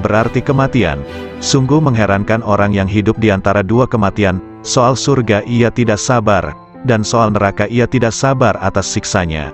berarti kematian. Sungguh mengherankan orang yang hidup di antara dua kematian, soal surga ia tidak sabar, dan soal neraka ia tidak sabar atas siksanya.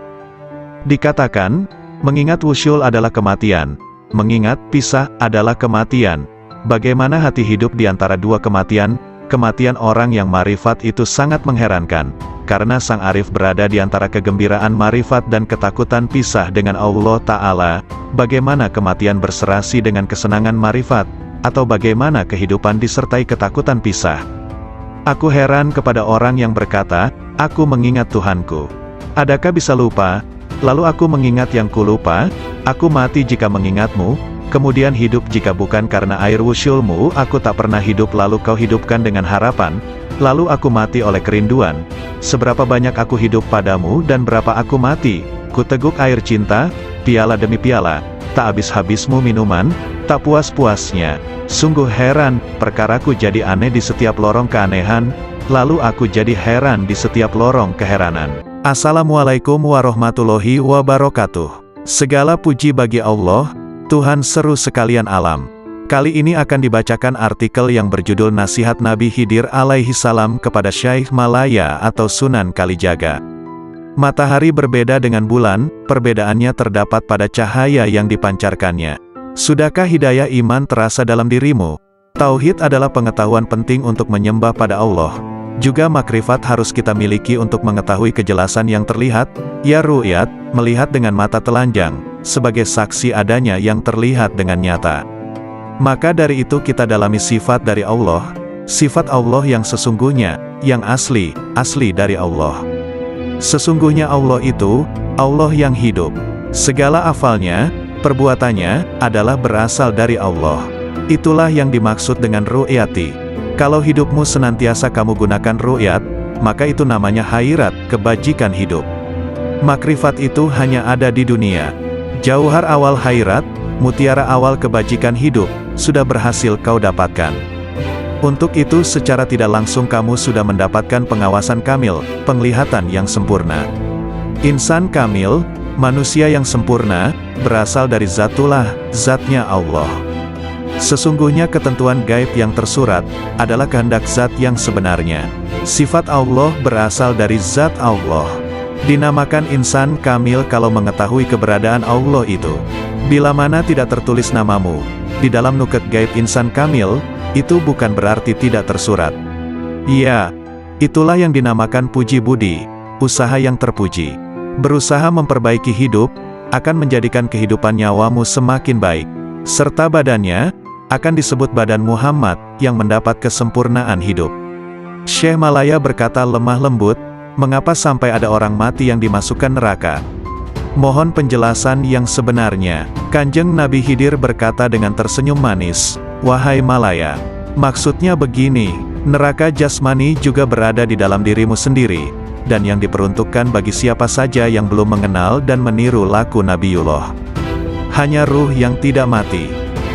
Dikatakan, mengingat wusyul adalah kematian, mengingat pisah adalah kematian. Bagaimana hati hidup di antara dua kematian? Kematian orang yang marifat itu sangat mengherankan, karena sang arif berada di antara kegembiraan marifat dan ketakutan pisah dengan Allah Ta'ala. Bagaimana kematian berserasi dengan kesenangan marifat, atau bagaimana kehidupan disertai ketakutan pisah? Aku heran kepada orang yang berkata, aku mengingat Tuhanku. Adakah bisa lupa? Lalu aku mengingat yang kulupa, aku mati jika mengingatmu, kemudian hidup jika bukan karena air wusyulmu. Aku tak pernah hidup lalu kau hidupkan dengan harapan, lalu aku mati oleh kerinduan. Seberapa banyak aku hidup padamu dan berapa aku mati, ku teguk air cinta, piala demi piala, tak habis-habismu minuman, tak puas-puasnya. Sungguh heran, perkaraku jadi aneh di setiap lorong keanehan, lalu aku jadi heran di setiap lorong keheranan. Assalamualaikum warahmatullahi wabarakatuh. Segala puji bagi Allah, Tuhan seru sekalian alam. Kali ini akan dibacakan artikel yang berjudul Nasihat Nabi Khidir alaihi salam kepada Syekh Malaya atau Sunan Kalijaga. Matahari berbeda dengan bulan, perbedaannya terdapat pada cahaya yang dipancarkannya. Sudahkah hidayah iman terasa dalam dirimu? Tauhid adalah pengetahuan penting untuk menyembah pada Allah. Juga makrifat harus kita miliki untuk mengetahui kejelasan yang terlihat, ya ru'yat, melihat dengan mata telanjang, sebagai saksi adanya yang terlihat dengan nyata. Maka dari itu kita dalami sifat dari Allah, sifat Allah yang sesungguhnya, yang asli dari Allah. Sesungguhnya Allah itu, Allah yang hidup. Segala afalnya, perbuatannya, adalah berasal dari Allah. Itulah yang dimaksud dengan ru'yati. Kalau hidupmu senantiasa kamu gunakan ru'yat, maka itu namanya khairat, kebajikan hidup. Makrifat itu hanya ada di dunia. Jauhar awal khairat, mutiara awal kebajikan hidup, sudah berhasil kau dapatkan. Untuk itu secara tidak langsung kamu sudah mendapatkan pengawasan kamil, penglihatan yang sempurna. Insan kamil, manusia yang sempurna, berasal dari zatullah, zatnya Allah. Sesungguhnya ketentuan gaib yang tersurat, adalah kehendak zat yang sebenarnya. Sifat Allah berasal dari zat Allah. Dinamakan insan kamil kalau mengetahui keberadaan Allah itu. Bila mana tidak tertulis namamu di dalam nuket gaib insan kamil, itu bukan berarti tidak tersurat. Iya, itulah yang dinamakan puji budi, usaha yang terpuji. Berusaha memperbaiki hidup, akan menjadikan kehidupan nyawamu semakin baik. Serta badannya, akan disebut badan Muhammad, yang mendapat kesempurnaan hidup. Syekh Malaya berkata lemah lembut, mengapa sampai ada orang mati yang dimasukkan neraka? Mohon penjelasan yang sebenarnya. Kanjeng Nabi Khidir berkata dengan tersenyum manis, wahai Malaya, maksudnya begini, neraka jasmani juga berada di dalam dirimu sendiri, dan yang diperuntukkan bagi siapa saja yang belum mengenal dan meniru laku Nabiullah. Hanya ruh yang tidak mati.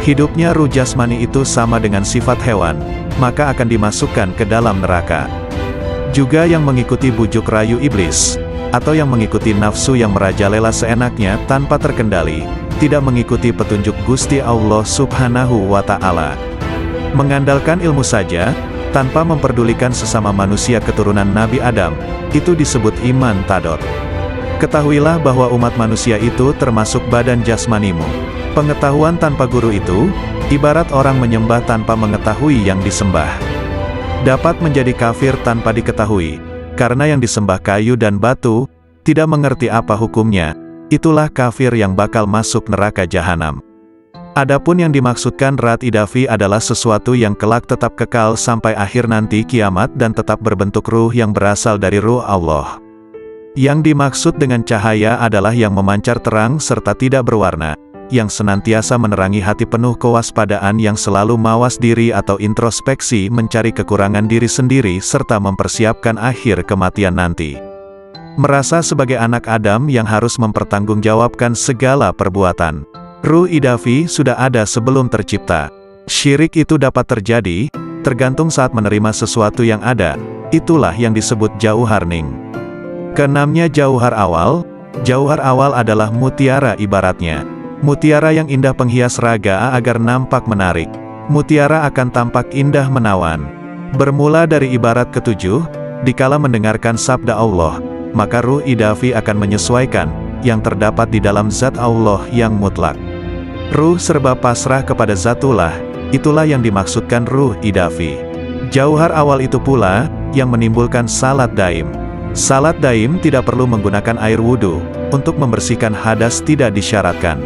Hidupnya ruh jasmani itu sama dengan sifat hewan, maka akan dimasukkan ke dalam neraka. Juga yang mengikuti bujuk rayu iblis, atau yang mengikuti nafsu yang merajalela seenaknya tanpa terkendali, tidak mengikuti petunjuk Gusti Allah Subhanahu wa Ta'ala. Mengandalkan ilmu saja, tanpa memperdulikan sesama manusia keturunan Nabi Adam, itu disebut iman tadot. Ketahuilah bahwa umat manusia itu termasuk badan jasmanimu. Pengetahuan tanpa guru itu, ibarat orang menyembah tanpa mengetahui yang disembah. Dapat menjadi kafir tanpa diketahui, karena yang disembah kayu dan batu, tidak mengerti apa hukumnya, itulah kafir yang bakal masuk neraka jahanam. Adapun yang dimaksudkan rat idafi adalah sesuatu yang kelak tetap kekal sampai akhir nanti kiamat dan tetap berbentuk ruh yang berasal dari ruh Allah. Yang dimaksud dengan cahaya adalah yang memancar terang serta tidak berwarna, yang senantiasa menerangi hati penuh kewaspadaan yang selalu mawas diri atau introspeksi mencari kekurangan diri sendiri serta mempersiapkan akhir kematian nanti. Merasa sebagai anak Adam yang harus mempertanggungjawabkan segala perbuatan. Ruh idafi sudah ada sebelum tercipta. Syirik itu dapat terjadi, tergantung saat menerima sesuatu yang ada, itulah yang disebut jauhar ning. Keenamnya jauhar awal adalah mutiara ibaratnya. Mutiara yang indah penghias raga agar nampak menarik. Mutiara akan tampak indah menawan. Bermula dari ibarat ketujuh, dikala mendengarkan sabda Allah, maka ruh idafi akan menyesuaikan yang terdapat di dalam zat Allah yang mutlak. Ruh serba pasrah kepada zatullah, itulah yang dimaksudkan ruh idafi. Jauhar awal itu pula yang menimbulkan salat daim. Salat daim tidak perlu menggunakan air wudhu, untuk membersihkan hadas tidak disyaratkan.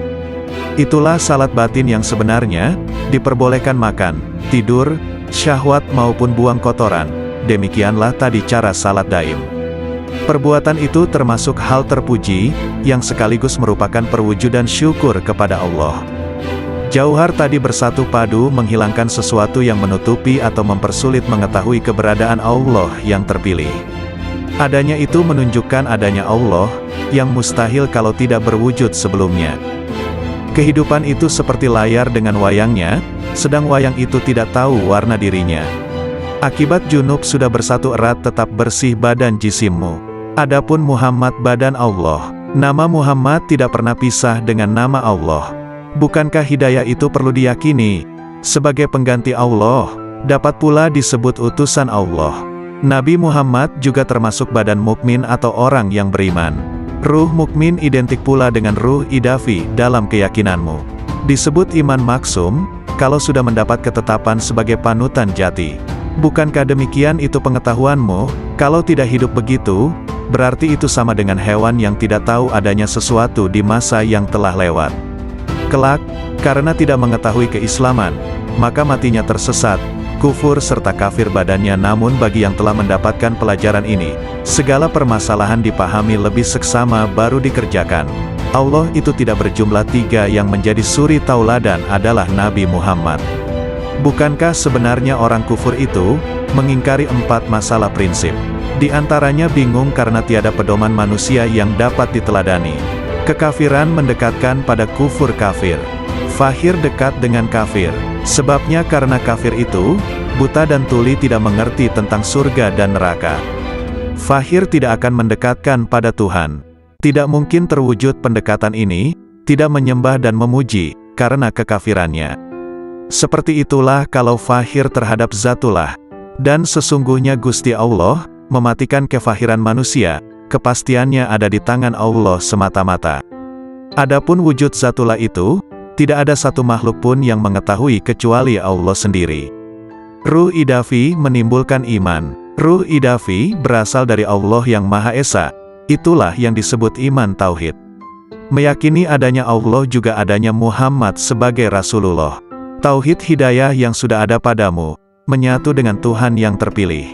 Itulah salat batin yang sebenarnya, diperbolehkan makan, tidur, syahwat maupun buang kotoran. Demikianlah tadi cara salat daim. Perbuatan itu termasuk hal terpuji, yang sekaligus merupakan perwujudan syukur kepada Allah. Jauhar tadi bersatu padu menghilangkan sesuatu yang menutupi atau mempersulit mengetahui keberadaan Allah yang terpilih. Adanya itu menunjukkan adanya Allah, yang mustahil kalau tidak berwujud sebelumnya. Kehidupan itu seperti layar dengan wayangnya, sedang wayang itu tidak tahu warna dirinya. Akibat junub sudah bersatu erat tetap bersih badan jisimmu. Adapun Muhammad badan Allah. Nama Muhammad tidak pernah pisah dengan nama Allah. Bukankah hidayah itu perlu diyakini? Sebagai pengganti Allah, dapat pula disebut utusan Allah. Nabi Muhammad juga termasuk badan mukmin atau orang yang beriman. Ruh mukmin identik pula dengan ruh idafi dalam keyakinanmu. Disebut iman maksum, kalau sudah mendapat ketetapan sebagai panutan jati. Bukankah demikian itu pengetahuanmu? Kalau tidak hidup begitu, berarti itu sama dengan hewan yang tidak tahu adanya sesuatu di masa yang telah lewat. Kelak, karena tidak mengetahui keislaman, maka matinya tersesat, kufur serta kafir badannya. Namun bagi yang telah mendapatkan pelajaran ini, segala permasalahan dipahami lebih seksama baru dikerjakan. Allah itu tidak berjumlah tiga, yang menjadi suri tauladan adalah Nabi Muhammad. Bukankah sebenarnya orang kufur itu mengingkari 4 masalah prinsip? Di antaranya bingung karena tiada pedoman manusia yang dapat diteladani. Kekafiran mendekatkan pada kufur kafir. Fahir dekat dengan kafir. Sebabnya karena kafir itu buta dan tuli, tidak mengerti tentang surga dan neraka. Fahir tidak akan mendekatkan pada Tuhan. Tidak mungkin terwujud pendekatan ini, tidak menyembah dan memuji, karena kekafirannya. Seperti itulah kalau fahir terhadap zatullah. Dan sesungguhnya Gusti Allah mematikan kefahiran manusia, kepastiannya ada di tangan Allah semata-mata. Adapun wujud zatullah itu, tidak ada satu makhluk pun yang mengetahui kecuali Allah sendiri. Ruh idafi menimbulkan iman. Ruh idafi berasal dari Allah yang Maha Esa. Itulah yang disebut iman tauhid. Meyakini adanya Allah juga adanya Muhammad sebagai Rasulullah. Tauhid hidayah yang sudah ada padamu, menyatu dengan Tuhan yang terpilih.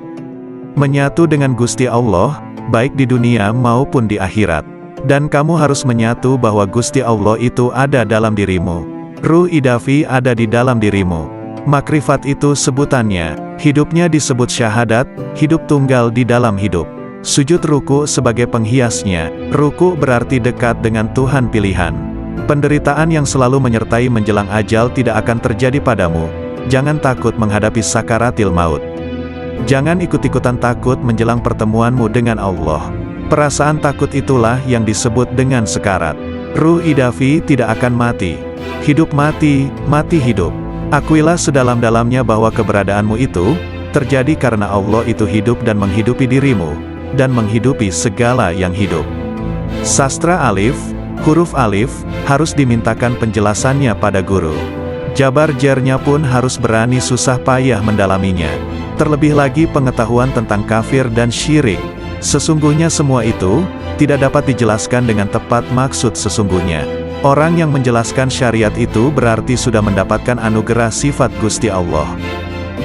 Menyatu dengan Gusti Allah, baik di dunia maupun di akhirat. Dan kamu harus menyatu bahwa Gusti Allah itu ada dalam dirimu. Ruh idafi ada di dalam dirimu. Makrifat itu sebutannya, hidupnya disebut syahadat, hidup tunggal di dalam hidup. Sujud ruku sebagai penghiasnya, ruku berarti dekat dengan Tuhan pilihan. Penderitaan yang selalu menyertai menjelang ajal tidak akan terjadi padamu. Jangan takut menghadapi sakaratil maut. Jangan ikut-ikutan takut menjelang pertemuanmu dengan Allah. Perasaan takut itulah yang disebut dengan sekarat. Ruh idafi tidak akan mati. Hidup mati, mati hidup. Akuilah sedalam-dalamnya bahwa keberadaanmu itu terjadi karena Allah itu hidup dan menghidupi dirimu, dan menghidupi segala yang hidup. Sastra alif, huruf alif, harus dimintakan penjelasannya pada guru. Jabar jernya pun harus berani susah payah mendalaminya. Terlebih lagi pengetahuan tentang kafir dan syirik. Sesungguhnya semua itu tidak dapat dijelaskan dengan tepat maksud sesungguhnya. Orang yang menjelaskan syariat itu berarti sudah mendapatkan anugerah sifat Gusti Allah.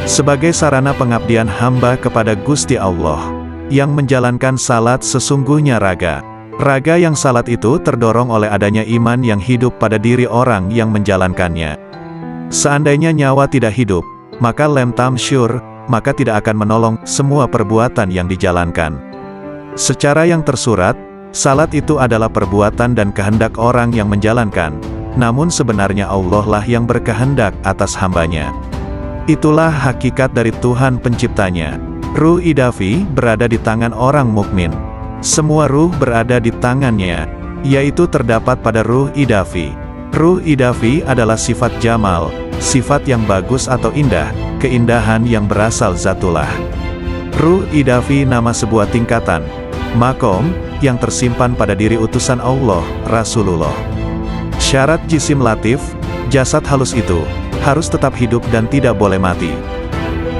Sebagai sarana pengabdian hamba kepada Gusti Allah, yang menjalankan salat sesungguhnya raga. Raga yang salat itu terdorong oleh adanya iman yang hidup pada diri orang yang menjalankannya. Seandainya nyawa tidak hidup, maka lem tamsyur, maka tidak akan menolong semua perbuatan yang dijalankan. Secara yang tersurat, salat itu adalah perbuatan dan kehendak orang yang menjalankan, namun sebenarnya Allah lah yang berkehendak atas hambanya. Itulah hakikat dari Tuhan penciptanya. Ruh idafi berada di tangan orang mukmin. Semua ruh berada di tangannya, yaitu terdapat pada ruh idafi. Ruh idafi adalah sifat jamal, sifat yang bagus atau indah, keindahan yang berasal zatullah. Ruh idafi nama sebuah tingkatan, makom, yang tersimpan pada diri utusan Allah, Rasulullah. Syarat jisim latif, jasad halus itu, harus tetap hidup dan tidak boleh mati.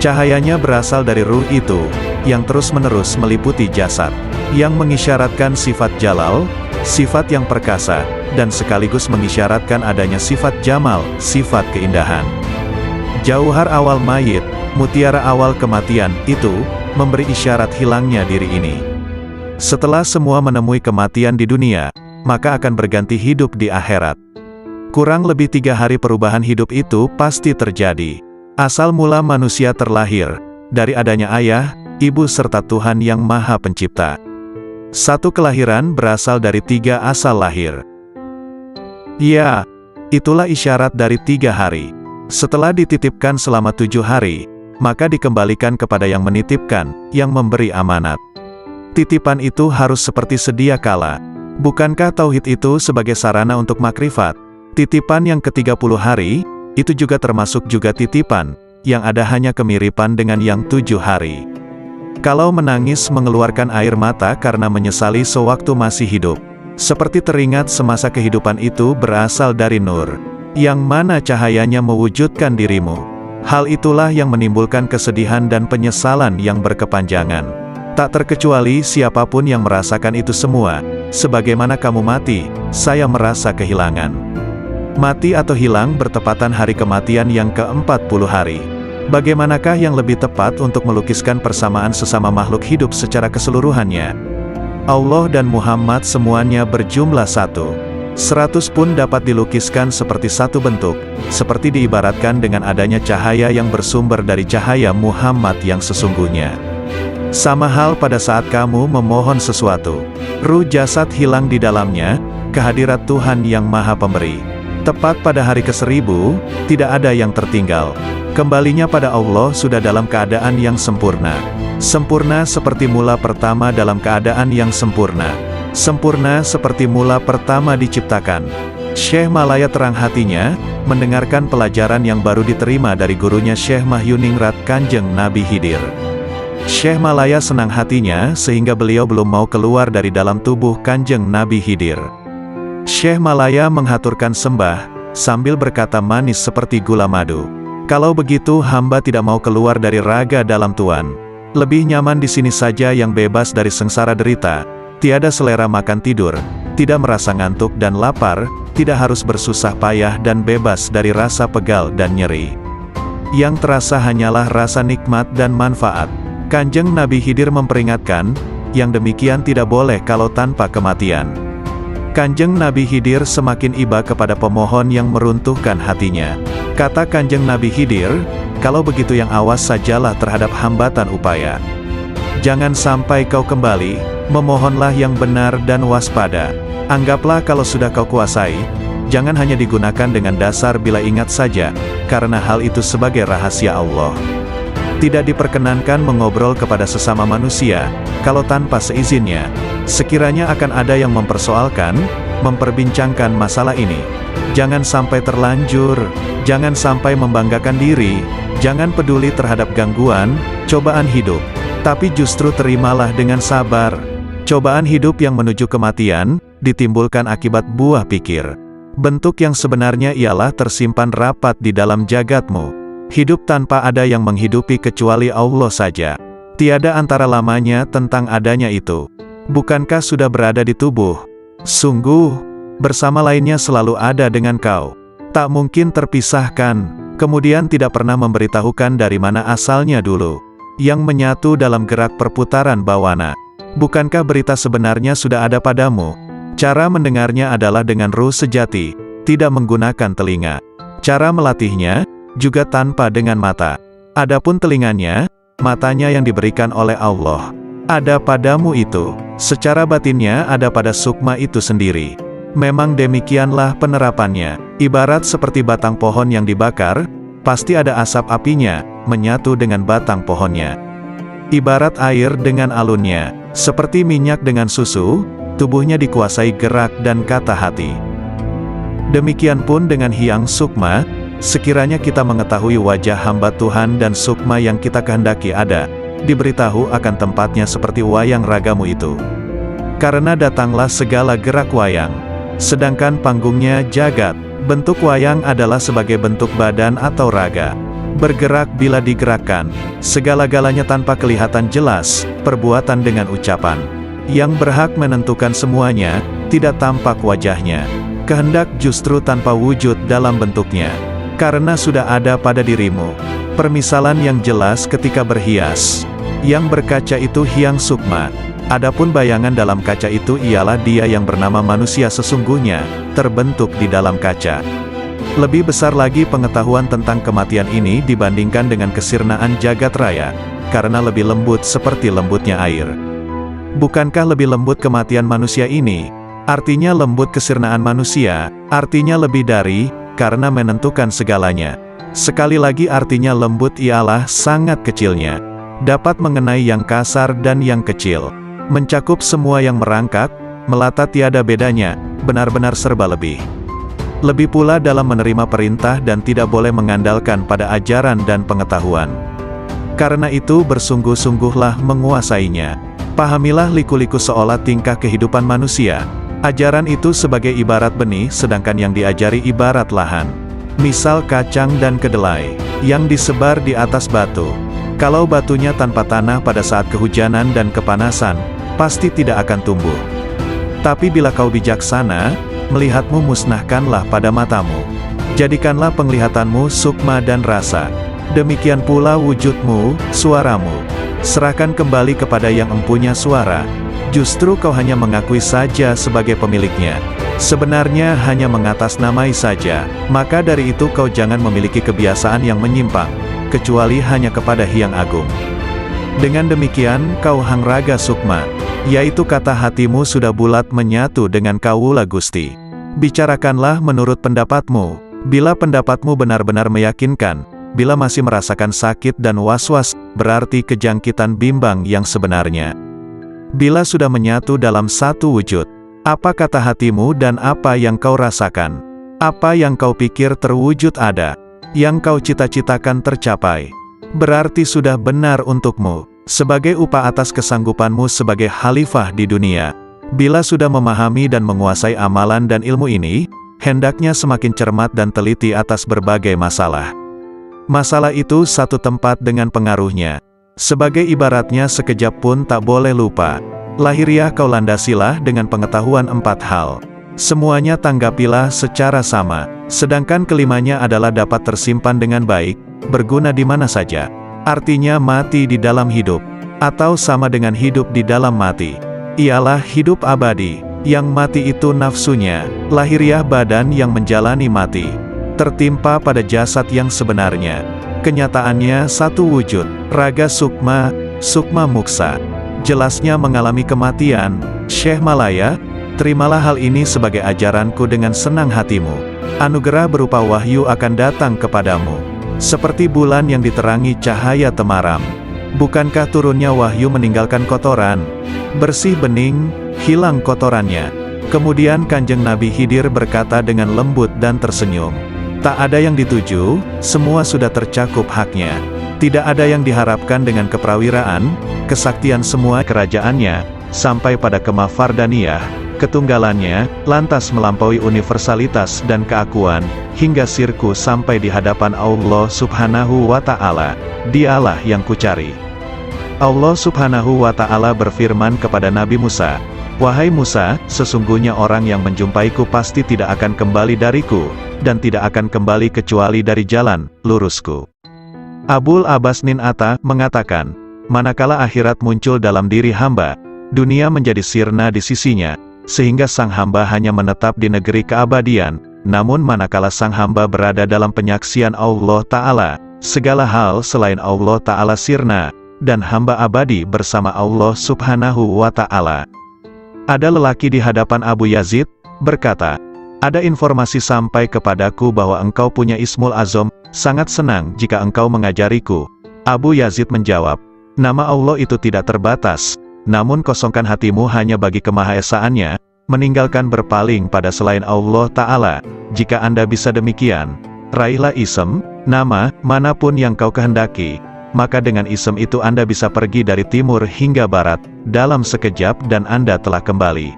Cahayanya berasal dari ruh itu, yang terus-menerus meliputi jasad, yang mengisyaratkan sifat jalal, sifat yang perkasa, dan sekaligus mengisyaratkan adanya sifat jamal, sifat keindahan. Jauhar awal mayit, mutiara awal kematian, itu, memberi isyarat hilangnya diri ini. Setelah semua menemui kematian di dunia, maka akan berganti hidup di akhirat. Kurang lebih 3 hari perubahan hidup itu pasti terjadi. Asal mula manusia terlahir, dari adanya ayah, ibu serta Tuhan yang Maha Pencipta. Satu kelahiran berasal dari 3 asal lahir. Ya, itulah isyarat dari 3 hari. Setelah dititipkan selama 7 hari, maka dikembalikan kepada yang menitipkan, yang memberi amanat. Titipan itu harus seperti sedia kala. Bukankah tauhid itu sebagai sarana untuk makrifat? Titipan yang ke-30 hari, itu juga termasuk juga titipan, yang ada hanya kemiripan dengan yang 7 hari. Kalau menangis mengeluarkan air mata karena menyesali sewaktu masih hidup, seperti teringat semasa kehidupan itu berasal dari nur, yang mana cahayanya mewujudkan dirimu. Hal itulah yang menimbulkan kesedihan dan penyesalan yang berkepanjangan. Tak terkecuali siapapun yang merasakan itu semua, sebagaimana kamu mati, saya merasa kehilangan. Mati atau hilang bertepatan hari kematian yang ke-40 hari. Bagaimanakah yang lebih tepat untuk melukiskan persamaan sesama makhluk hidup secara keseluruhannya? Allah dan Muhammad semuanya berjumlah 1. 100 pun dapat dilukiskan seperti satu bentuk, seperti diibaratkan dengan adanya cahaya yang bersumber dari cahaya Muhammad yang sesungguhnya. Sama hal pada saat kamu memohon sesuatu, ruh jasad hilang di dalamnya, kehadirat Tuhan yang Maha Pemberi. Tepat pada hari ke-1000, tidak ada yang tertinggal. Kembalinya pada Allah sudah dalam keadaan yang sempurna. Sempurna seperti mula pertama dalam keadaan yang sempurna. Sempurna seperti mula pertama diciptakan. Syekh Malaya terang hatinya, mendengarkan pelajaran yang baru diterima dari gurunya Syekh Mahyuningrat Kanjeng Nabi Khidir. Syekh Malaya senang hatinya sehingga beliau belum mau keluar dari dalam tubuh Kanjeng Nabi Khidir. Syekh Malaya menghaturkan sembah, sambil berkata manis seperti gula madu. Kalau begitu hamba tidak mau keluar dari raga dalam Tuan. Lebih nyaman di sini saja yang bebas dari sengsara derita. Tiada selera makan tidur, tidak merasa ngantuk dan lapar, tidak harus bersusah payah dan bebas dari rasa pegal dan nyeri. Yang terasa hanyalah rasa nikmat dan manfaat. Kanjeng Nabi Khidir memperingatkan, yang demikian tidak boleh kalau tanpa kematian. Kanjeng Nabi Khidir semakin iba kepada pemohon yang meruntuhkan hatinya. Kata Kanjeng Nabi Khidir, kalau begitu yang awas sajalah terhadap hambatan upaya. Jangan sampai kau kembali, memohonlah yang benar dan waspada. Anggaplah kalau sudah kau kuasai, jangan hanya digunakan dengan dasar bila ingat saja, karena hal itu sebagai rahasia Allah. Tidak diperkenankan mengobrol kepada sesama manusia, kalau tanpa seizinnya. Sekiranya akan ada yang mempersoalkan, memperbincangkan masalah ini, jangan sampai terlanjur, jangan sampai membanggakan diri, jangan peduli terhadap gangguan, cobaan hidup, tapi justru terimalah dengan sabar. Cobaan hidup yang menuju kematian, ditimbulkan akibat buah pikir. Bentuk yang sebenarnya ialah tersimpan rapat di dalam jagatmu. Hidup tanpa ada yang menghidupi kecuali Allah saja. Tiada antara lamanya tentang adanya itu. Bukankah sudah berada di tubuh? Sungguh, bersama lainnya selalu ada dengan kau. Tak mungkin terpisahkan, kemudian tidak pernah memberitahukan dari mana asalnya dulu. Yang menyatu dalam gerak perputaran bawana. Bukankah berita sebenarnya sudah ada padamu? Cara mendengarnya adalah dengan ruh sejati, tidak menggunakan telinga. Cara melatihnya, juga tanpa dengan mata. Adapun telinganya, matanya yang diberikan oleh Allah. Ada padamu itu, secara batinnya ada pada sukma itu sendiri. Memang demikianlah penerapannya. Ibarat seperti batang pohon yang dibakar, pasti ada asap apinya, menyatu dengan batang pohonnya. Ibarat air dengan alunnya, seperti minyak dengan susu, tubuhnya dikuasai gerak dan kata hati. Demikian pun dengan Hyang Sukma, sekiranya kita mengetahui wajah hamba Tuhan dan sukma yang kita kehendaki ada, diberitahu akan tempatnya seperti wayang ragamu itu. Karena datanglah segala gerak wayang, sedangkan panggungnya jagat, bentuk wayang adalah sebagai bentuk badan atau raga. Bergerak bila digerakkan, segala-galanya tanpa kelihatan jelas, perbuatan dengan ucapan. Yang berhak menentukan semuanya, tidak tampak wajahnya. Kehendak justru tanpa wujud dalam bentuknya. Karena sudah ada pada dirimu. Permisalan yang jelas ketika berhias. Yang berkaca itu Hyang Sukma. Adapun bayangan dalam kaca itu ialah dia yang bernama manusia sesungguhnya, terbentuk di dalam kaca. Lebih besar lagi pengetahuan tentang kematian ini dibandingkan dengan kesirnaan jagat raya, karena lebih lembut seperti lembutnya air. Bukankah lebih lembut kematian manusia ini? Artinya lembut kesirnaan manusia, artinya lebih dari, karena menentukan segalanya. Sekali lagi artinya lembut ialah sangat kecilnya. Dapat mengenai yang kasar dan yang kecil. Mencakup semua yang merangkak, melata tiada bedanya, benar-benar serba lebih. Lebih pula dalam menerima perintah dan tidak boleh mengandalkan pada ajaran dan pengetahuan. Karena itu bersungguh-sungguhlah menguasainya. Pahamilah liku-liku seolah tingkah kehidupan manusia. Ajaran itu sebagai ibarat benih sedangkan yang diajari ibarat lahan. Misal kacang dan kedelai, yang disebar di atas batu. Kalau batunya tanpa tanah pada saat kehujanan dan kepanasan, pasti tidak akan tumbuh. Tapi bila kau bijaksana, melihatmu musnahkanlah pada matamu. Jadikanlah penglihatanmu sukma dan rasa. Demikian pula wujudmu, suaramu. Serahkan kembali kepada yang empunya suara. Justru kau hanya mengakui saja sebagai pemiliknya. Sebenarnya hanya mengatasnamai saja. Maka dari itu kau jangan memiliki kebiasaan yang menyimpang, kecuali hanya kepada Hyang Agung. Dengan demikian kau Hangraga Sukma, yaitu kata hatimu sudah bulat menyatu dengan Kawula Gusti. Bicarakanlah menurut pendapatmu. Bila pendapatmu benar-benar meyakinkan, bila masih merasakan sakit dan was-was, berarti kejangkitan bimbang yang sebenarnya. Bila sudah menyatu dalam satu wujud, apa kata hatimu dan apa yang kau rasakan? Apa yang kau pikir terwujud ada? Yang kau cita-citakan tercapai? Berarti sudah benar untukmu, sebagai upah atas kesanggupanmu sebagai khalifah di dunia. Bila sudah memahami dan menguasai amalan dan ilmu ini, hendaknya semakin cermat dan teliti atas berbagai masalah. Masalah itu satu tempat dengan pengaruhnya. Sebagai ibaratnya sekejap pun tak boleh lupa. Lahiriah kau landasilah dengan pengetahuan 4 hal. Semuanya tanggapilah secara sama. Sedangkan kelimanya adalah dapat tersimpan dengan baik, berguna di mana saja. Artinya mati di dalam hidup, atau sama dengan hidup di dalam mati. Ialah hidup abadi, yang mati itu nafsunya, lahiriah badan yang menjalani mati. Tertimpa pada jasad yang sebenarnya. Kenyataannya satu wujud, raga sukma, sukma muksa. Jelasnya mengalami kematian. Syekh Malaya, terimalah hal ini sebagai ajaranku dengan senang hatimu. Anugerah berupa wahyu akan datang kepadamu. Seperti bulan yang diterangi cahaya temaram. Bukankah turunnya wahyu meninggalkan kotoran? Bersih bening, hilang kotorannya. Kemudian Kanjeng Nabi Khidir berkata dengan lembut dan tersenyum. Tak ada yang dituju, semua sudah tercakup haknya. Tidak ada yang diharapkan dengan keprawiraan, kesaktian semua kerajaannya, sampai pada kemafardaniyah, ketunggalannya, lantas melampaui universalitas dan keakuan, hingga sirku sampai di hadapan Allah Subhanahu wa Ta'ala. Dialah yang kucari. Allah Subhanahu wa Ta'ala berfirman kepada Nabi Musa, "Wahai Musa, sesungguhnya orang yang menjumpaiku pasti tidak akan kembali dariku, dan tidak akan kembali kecuali dari jalan lurusku." Abul Abbas Nin Atta mengatakan, manakala akhirat muncul dalam diri hamba, dunia menjadi sirna di sisinya, sehingga sang hamba hanya menetap di negeri keabadian. Namun manakala sang hamba berada dalam penyaksian Allah Ta'ala, segala hal selain Allah Ta'ala sirna, dan hamba abadi bersama Allah Subhanahu wa Ta'ala. Ada lelaki di hadapan Abu Yazid, berkata, "Ada informasi sampai kepadaku bahwa engkau punya Ismul Azam, sangat senang jika engkau mengajariku." Abu Yazid menjawab, "Nama Allah itu tidak terbatas, namun kosongkan hatimu hanya bagi kemahaesaannya, meninggalkan berpaling pada selain Allah Ta'ala. Jika Anda bisa demikian, raihlah isem, nama, manapun yang kau kehendaki. Maka dengan isem itu Anda bisa pergi dari timur hingga barat, dalam sekejap dan Anda telah kembali.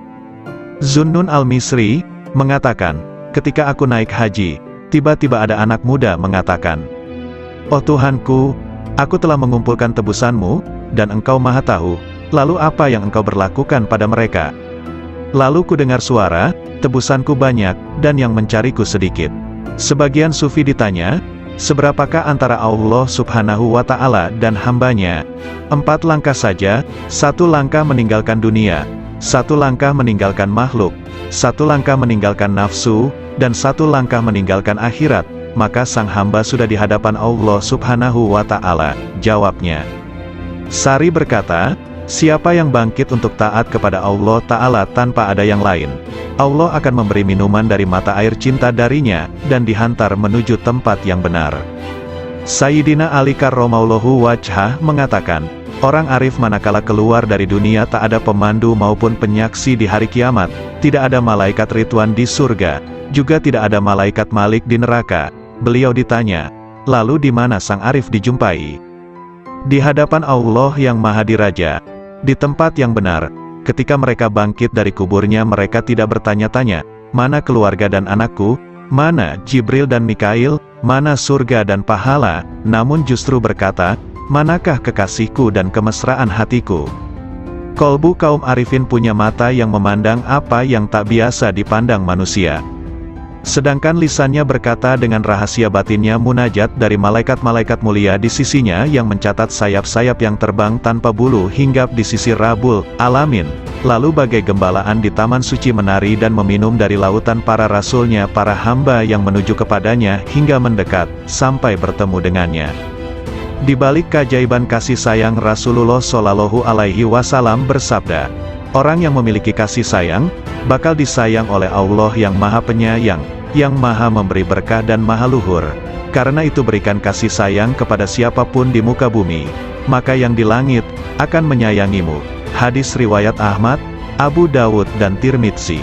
Zunnun al-Misri mengatakan, ketika aku naik haji, tiba-tiba ada anak muda mengatakan, "Oh Tuhanku, aku telah mengumpulkan tebusanmu, dan engkau maha tahu, lalu apa yang engkau berlakukan pada mereka?" Lalu ku dengar suara, tebusanku banyak, dan yang mencariku sedikit. Sebagian sufi ditanya, seberapakah antara Allah Subhanahu wa Ta'ala dan hambanya? 4 langkah saja, 1 langkah meninggalkan dunia, 1 langkah meninggalkan makhluk, 1 langkah meninggalkan nafsu, dan 1 langkah meninggalkan akhirat, maka sang hamba sudah di hadapan Allah Subhanahu wa Ta'ala. Jawabnya. Sari berkata, siapa yang bangkit untuk taat kepada Allah Ta'ala tanpa ada yang lain, Allah akan memberi minuman dari mata air cinta darinya, dan dihantar menuju tempat yang benar. Sayyidina Ali karramallahu wajhah mengatakan, orang arif manakala keluar dari dunia tak ada pemandu maupun penyaksi di hari kiamat, tidak ada malaikat Ridwan di surga, juga tidak ada malaikat Malik di neraka. Beliau ditanya, lalu di mana sang arif dijumpai? Di hadapan Allah yang Maha Diraja, di tempat yang benar. Ketika mereka bangkit dari kuburnya, mereka tidak bertanya-tanya, mana keluarga dan anakku, mana Jibril dan Mikail, mana surga dan pahala, namun justru berkata, manakah kekasihku dan kemesraan hatiku? Kolbu kaum arifin punya mata yang memandang apa yang tak biasa dipandang manusia. Sedangkan lisannya berkata dengan rahasia batinnya munajat dari malaikat-malaikat mulia di sisinya yang mencatat sayap-sayap yang terbang tanpa bulu hinggap di sisi Rabbul Alamin. Lalu bagai gembalaan di taman suci menari dan meminum dari lautan para rasulnya, para hamba yang menuju kepadanya hingga mendekat, sampai bertemu dengannya. Di balik keajaiban kasih sayang, Rasulullah Shallallahu Alaihi Wasallam bersabda, orang yang memiliki kasih sayang, bakal disayang oleh Allah yang Maha Penyayang, yang Maha Memberi berkah dan Maha Luhur. Karena itu berikan kasih sayang kepada siapapun di muka bumi, maka yang di langit akan menyayangimu. Hadis riwayat Ahmad, Abu Dawud dan Tirmidzi.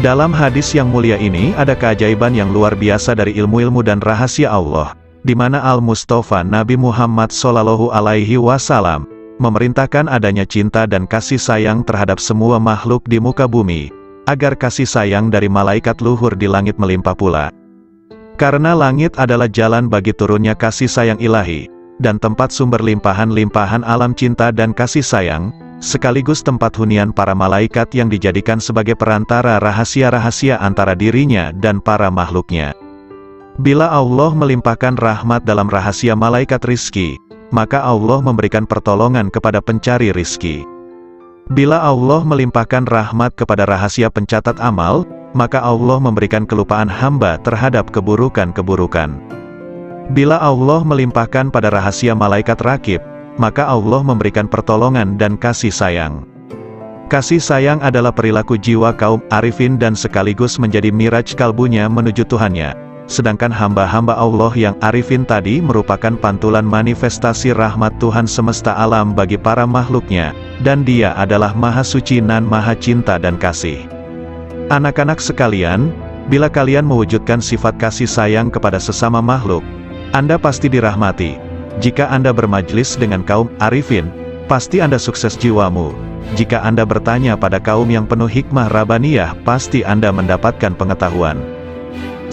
Dalam hadis yang mulia ini ada keajaiban yang luar biasa dari ilmu-ilmu dan rahasia Allah, di mana Al-Mustafa Nabi Muhammad Shallallahu Alaihi Wasallam memerintahkan adanya cinta dan kasih sayang terhadap semua makhluk di muka bumi, agar kasih sayang dari malaikat luhur di langit melimpah pula. Karena langit adalah jalan bagi turunnya kasih sayang ilahi, dan tempat sumber limpahan-limpahan alam cinta dan kasih sayang, sekaligus tempat hunian para malaikat yang dijadikan sebagai perantara rahasia-rahasia antara dirinya dan para makhluknya. Bila Allah melimpahkan rahmat dalam rahasia malaikat rizki, maka Allah memberikan pertolongan kepada pencari rizki. Bila Allah melimpahkan rahmat kepada rahasia pencatat amal, maka Allah memberikan kelupaan hamba terhadap keburukan-keburukan. Bila Allah melimpahkan pada rahasia malaikat rakib, maka Allah memberikan pertolongan dan kasih sayang. Kasih sayang adalah perilaku jiwa kaum arifin dan sekaligus menjadi miraj kalbunya menuju Tuhannya. Sedangkan hamba-hamba Allah yang arifin tadi merupakan pantulan manifestasi rahmat Tuhan semesta alam bagi para makhluknya, dan Dia adalah Maha Suci nan Maha Cinta dan Kasih. Anak-anak sekalian, bila kalian mewujudkan sifat kasih sayang kepada sesama makhluk, Anda pasti dirahmati. Jika Anda bermajlis dengan kaum arifin, pasti Anda sukses jiwamu. Jika Anda bertanya pada kaum yang penuh hikmah Rabbaniyah, pasti Anda mendapatkan pengetahuan.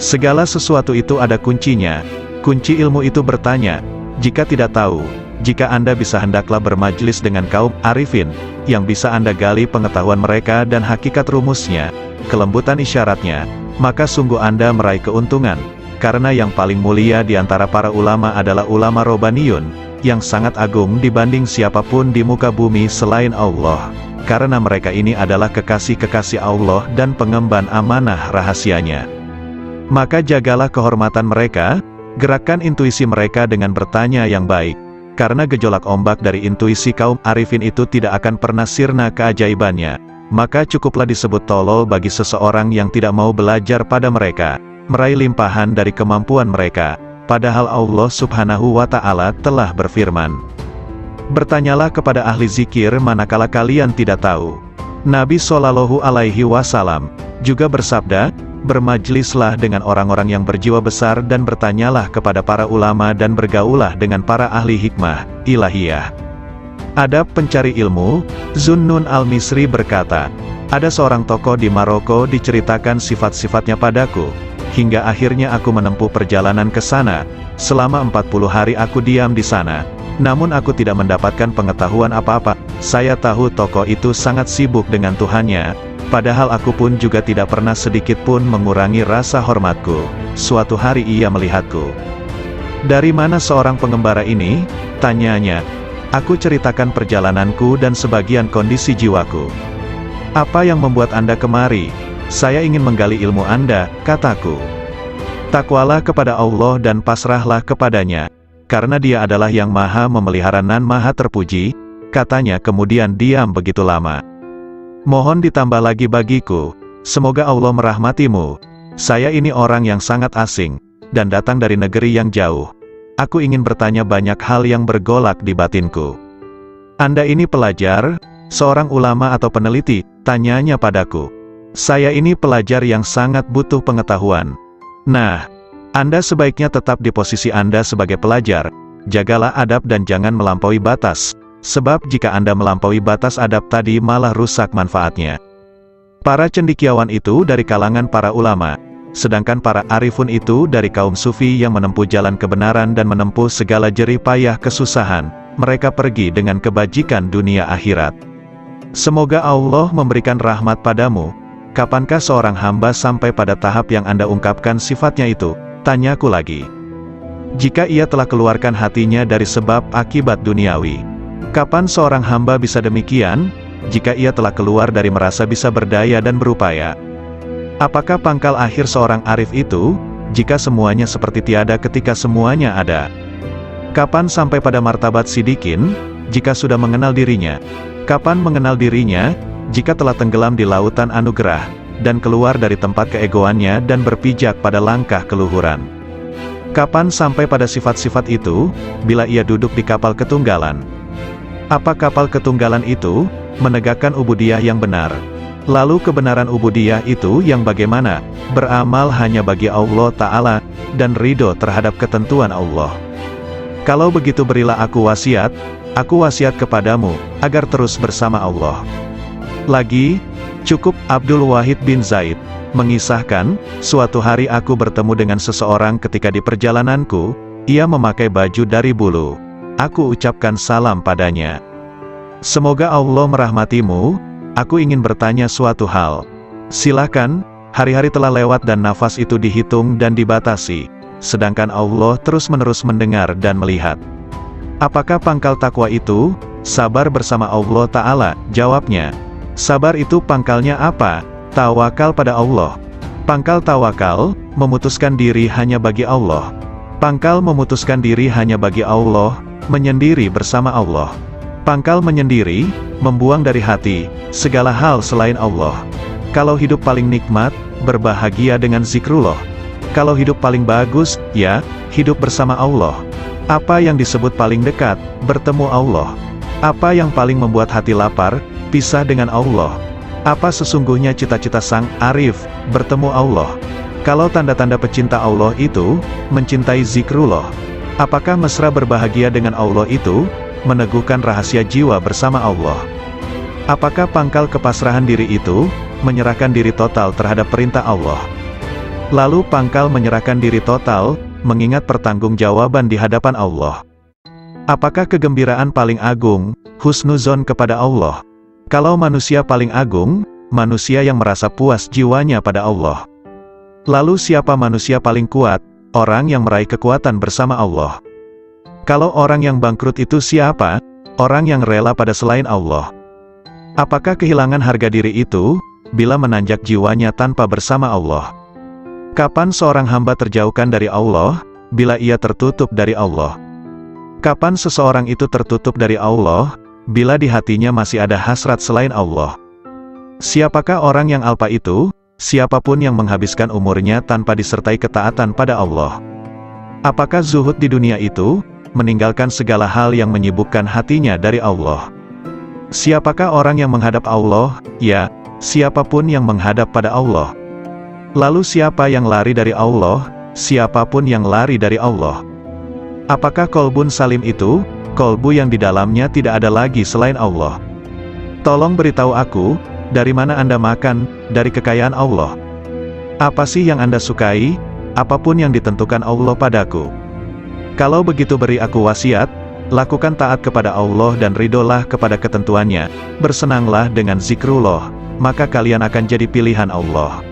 Segala sesuatu itu ada kuncinya. Kunci ilmu itu bertanya, jika tidak tahu, jika Anda bisa hendaklah bermajlis dengan kaum arifin, yang bisa Anda gali pengetahuan mereka dan hakikat rumusnya, kelembutan isyaratnya, maka sungguh Anda meraih keuntungan, karena yang paling mulia di antara para ulama adalah ulama Robbaniyun, yang sangat agung dibanding siapapun di muka bumi selain Allah, karena mereka ini adalah kekasih-kekasih Allah dan pengemban amanah rahasianya. Maka jagalah kehormatan mereka, gerakkan intuisi mereka dengan bertanya yang baik, karena gejolak ombak dari intuisi kaum arifin itu tidak akan pernah sirna keajaibannya, maka cukuplah disebut tolol bagi seseorang yang tidak mau belajar pada mereka, meraih limpahan dari kemampuan mereka, padahal Allah Subhanahu wa Ta'ala telah berfirman, bertanyalah kepada ahli zikir manakala kalian tidak tahu. Nabi Shallallahu Alaihi Wasallam juga bersabda, bermajlislah dengan orang-orang yang berjiwa besar dan bertanyalah kepada para ulama dan bergaulah dengan para ahli hikmah, ilahiyah. Adab pencari ilmu, Zunnun al-Misri berkata, ada seorang tokoh di Maroko diceritakan sifat-sifatnya padaku, hingga akhirnya aku menempuh perjalanan ke sana, selama 40 hari aku diam di sana. Namun aku tidak mendapatkan pengetahuan apa-apa. Saya tahu tokoh itu sangat sibuk dengan Tuhannya, padahal aku pun juga tidak pernah sedikit pun mengurangi rasa hormatku. Suatu hari ia melihatku. Dari mana seorang pengembara ini? Tanyanya. Aku ceritakan perjalananku dan sebagian kondisi jiwaku. Apa yang membuat Anda kemari? Saya ingin menggali ilmu Anda, kataku. Takwalah kepada Allah dan pasrahlah kepadanya, karena Dia adalah yang maha memelihara dan maha terpuji, katanya kemudian diam begitu lama. Mohon ditambah lagi bagiku, semoga Allah merahmatimu. Saya ini orang yang sangat asing, dan datang dari negeri yang jauh. Aku ingin bertanya banyak hal yang bergolak di batinku. Anda ini pelajar, seorang ulama atau peneliti? Tanyanya padaku. Saya ini pelajar yang sangat butuh pengetahuan. Nah, Anda sebaiknya tetap di posisi Anda sebagai pelajar. Jagalah adab dan jangan melampaui batas. Sebab jika Anda melampaui batas adab tadi malah rusak manfaatnya. Para cendekiawan itu dari kalangan para ulama. Sedangkan para arifun itu dari kaum sufi yang menempuh jalan kebenaran dan menempuh segala jerih payah kesusahan. Mereka pergi dengan kebajikan dunia akhirat. Semoga Allah memberikan rahmat padamu. Kapankah seorang hamba sampai pada tahap yang Anda ungkapkan sifatnya itu? Tanyaku lagi. Jika ia telah keluarkan hatinya dari sebab akibat duniawi. Kapan seorang hamba bisa demikian? Jika ia telah keluar dari merasa bisa berdaya dan berupaya. Apakah pangkal akhir seorang arif itu? Jika semuanya seperti tiada ketika semuanya ada. Kapan sampai pada martabat sidikin? Jika sudah mengenal dirinya. Kapan mengenal dirinya? Jika telah tenggelam di lautan anugerah, dan keluar dari tempat keegoannya dan berpijak pada langkah keluhuran. Kapan sampai pada sifat-sifat itu? Bila ia duduk di kapal ketunggalan. Apa kapal ketunggalan itu? Menegakkan ubudiyah yang benar. Lalu kebenaran ubudiyah itu yang bagaimana? Beramal hanya bagi Allah Ta'ala, dan ridho terhadap ketentuan Allah. Kalau begitu berilah aku wasiat kepadamu, agar terus bersama Allah. Lagi, cukup Abdul Wahid bin Zaid mengisahkan, suatu hari aku bertemu dengan seseorang ketika di perjalananku, ia memakai baju dari bulu. Aku ucapkan salam padanya. Semoga Allah merahmatimu. Aku ingin bertanya suatu hal. Silakan, hari-hari telah lewat dan nafas itu dihitung dan dibatasi. Sedangkan Allah terus-menerus mendengar dan melihat. Apakah pangkal takwa itu? Sabar bersama Allah Ta'ala, jawabnya. Sabar itu pangkalnya apa? Tawakal pada Allah. Pangkal tawakal, memutuskan diri hanya bagi Allah. Pangkal memutuskan diri hanya bagi Allah, menyendiri bersama Allah. Pangkal menyendiri, membuang dari hati, segala hal selain Allah. Kalau hidup paling nikmat, berbahagia dengan zikrullah. Kalau hidup paling bagus, ya, hidup bersama Allah. Apa yang disebut paling dekat, bertemu Allah. Apa yang paling membuat hati lapar, pisah dengan Allah. Apa sesungguhnya cita-cita sang arif, bertemu Allah. Kalau tanda-tanda pecinta Allah itu, mencintai zikrullah. Apakah mesra berbahagia dengan Allah itu? Meneguhkan rahasia jiwa bersama Allah. Apakah pangkal kepasrahan diri itu? Menyerahkan diri total terhadap perintah Allah. Lalu pangkal menyerahkan diri total, mengingat pertanggungjawaban di hadapan Allah. Apakah kegembiraan paling agung? Husnuzon kepada Allah. Kalau manusia paling agung, manusia yang merasa puas jiwanya pada Allah. Lalu siapa manusia paling kuat? Orang yang meraih kekuatan bersama Allah. Kalau orang yang bangkrut itu siapa? Orang yang rela pada selain Allah. Apakah kehilangan harga diri itu? Bila menanjak jiwanya tanpa bersama Allah. Kapan seorang hamba terjauhkan dari Allah? Bila ia tertutup dari Allah. Kapan seseorang itu tertutup dari Allah? Bila di hatinya masih ada hasrat selain Allah. Siapakah orang yang alpa itu? Siapapun yang menghabiskan umurnya tanpa disertai ketaatan pada Allah. Apakah zuhud di dunia itu? Meninggalkan segala hal yang menyibukkan hatinya dari Allah. Siapakah orang yang menghadap Allah? Ya, siapapun yang menghadap pada Allah. Lalu siapa yang lari dari Allah? Siapapun yang lari dari Allah. Apakah kolbun salim itu? Kolbu yang di dalamnya tidak ada lagi selain Allah. Tolong beritahu aku, dari mana Anda makan, dari kekayaan Allah. Apa sih yang Anda sukai? Apapun yang ditentukan Allah padaku. Kalau begitu beri aku wasiat, lakukan taat kepada Allah dan ridolah kepada ketentuannya, bersenanglah dengan zikrullah, maka kalian akan jadi pilihan Allah.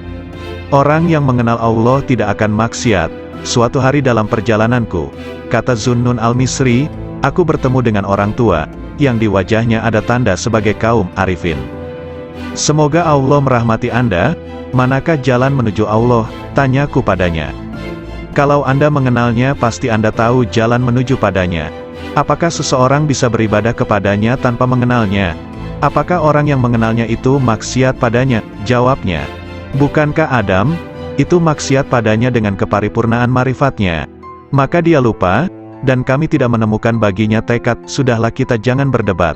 Orang yang mengenal Allah tidak akan maksiat. Suatu hari dalam perjalananku, kata Zunnun al-Misri, aku bertemu dengan orang tua, yang di wajahnya ada tanda sebagai kaum arifin. Semoga Allah merahmati Anda. Manakah jalan menuju Allah? Tanyaku padanya. Kalau Anda mengenalnya pasti Anda tahu jalan menuju padanya. Apakah seseorang bisa beribadah kepadanya tanpa mengenalnya? Apakah orang yang mengenalnya itu maksiat padanya? Jawabnya, bukankah Adam? Itu maksiat padanya dengan keparipurnaan marifatnya. Maka dia lupa, dan kami tidak menemukan baginya tekad. Sudahlah, kita jangan berdebat.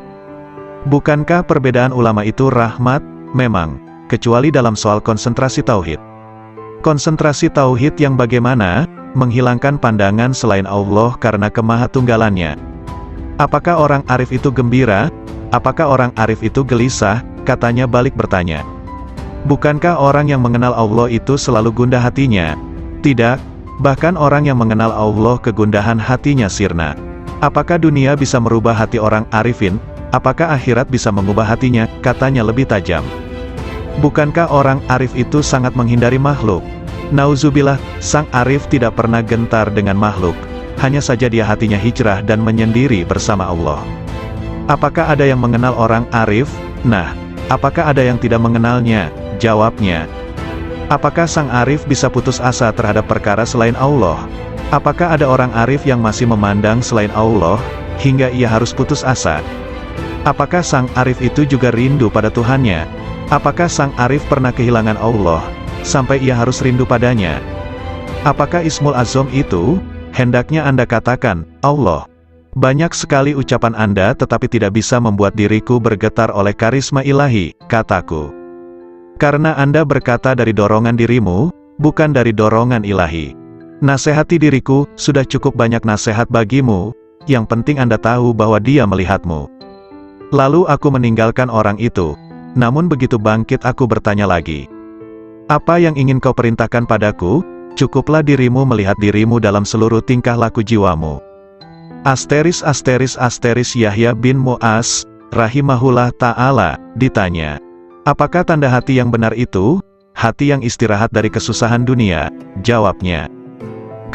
Bukankah perbedaan ulama itu rahmat? Memang, kecuali dalam soal konsentrasi tauhid. Konsentrasi tauhid yang bagaimana? Menghilangkan pandangan selain Allah karena kemahatunggalannya. Apakah orang arif itu gembira? Apakah orang arif itu gelisah? Katanya balik bertanya. Bukankah orang yang mengenal Allah itu selalu gundah hatinya? Tidak, bahkan orang yang mengenal Allah kegundahan hatinya sirna. Apakah dunia bisa merubah hati orang arifin? Apakah akhirat bisa mengubah hatinya? Katanya lebih tajam. Bukankah orang arif itu sangat menghindari makhluk? Nauzubillah, sang arif tidak pernah gentar dengan makhluk. Hanya saja dia hatinya hijrah dan menyendiri bersama Allah. Apakah ada yang mengenal orang arif? Nah, apakah ada yang tidak mengenalnya? Jawabnya. Apakah sang arif bisa putus asa terhadap perkara selain Allah? Apakah ada orang arif yang masih memandang selain Allah, hingga ia harus putus asa? Apakah sang arif itu juga rindu pada Tuhannya? Apakah sang arif pernah kehilangan Allah, sampai ia harus rindu padanya? Apakah Ismul Azam itu? Hendaknya Anda katakan, Allah. Banyak sekali ucapan Anda tetapi tidak bisa membuat diriku bergetar oleh karisma ilahi, kataku. Karena Anda berkata dari dorongan dirimu, bukan dari dorongan ilahi. Nasihati diriku, sudah cukup banyak nasihat bagimu, yang penting Anda tahu bahwa dia melihatmu. Lalu aku meninggalkan orang itu. Namun begitu bangkit aku bertanya lagi. Apa yang ingin kau perintahkan padaku? Cukuplah dirimu melihat dirimu dalam seluruh tingkah laku jiwamu. Asteris Yahya bin Mu'az, rahimahullah ta'ala, ditanya. Apakah tanda hati yang benar itu? Hati yang istirahat dari kesusahan dunia. Jawabnya.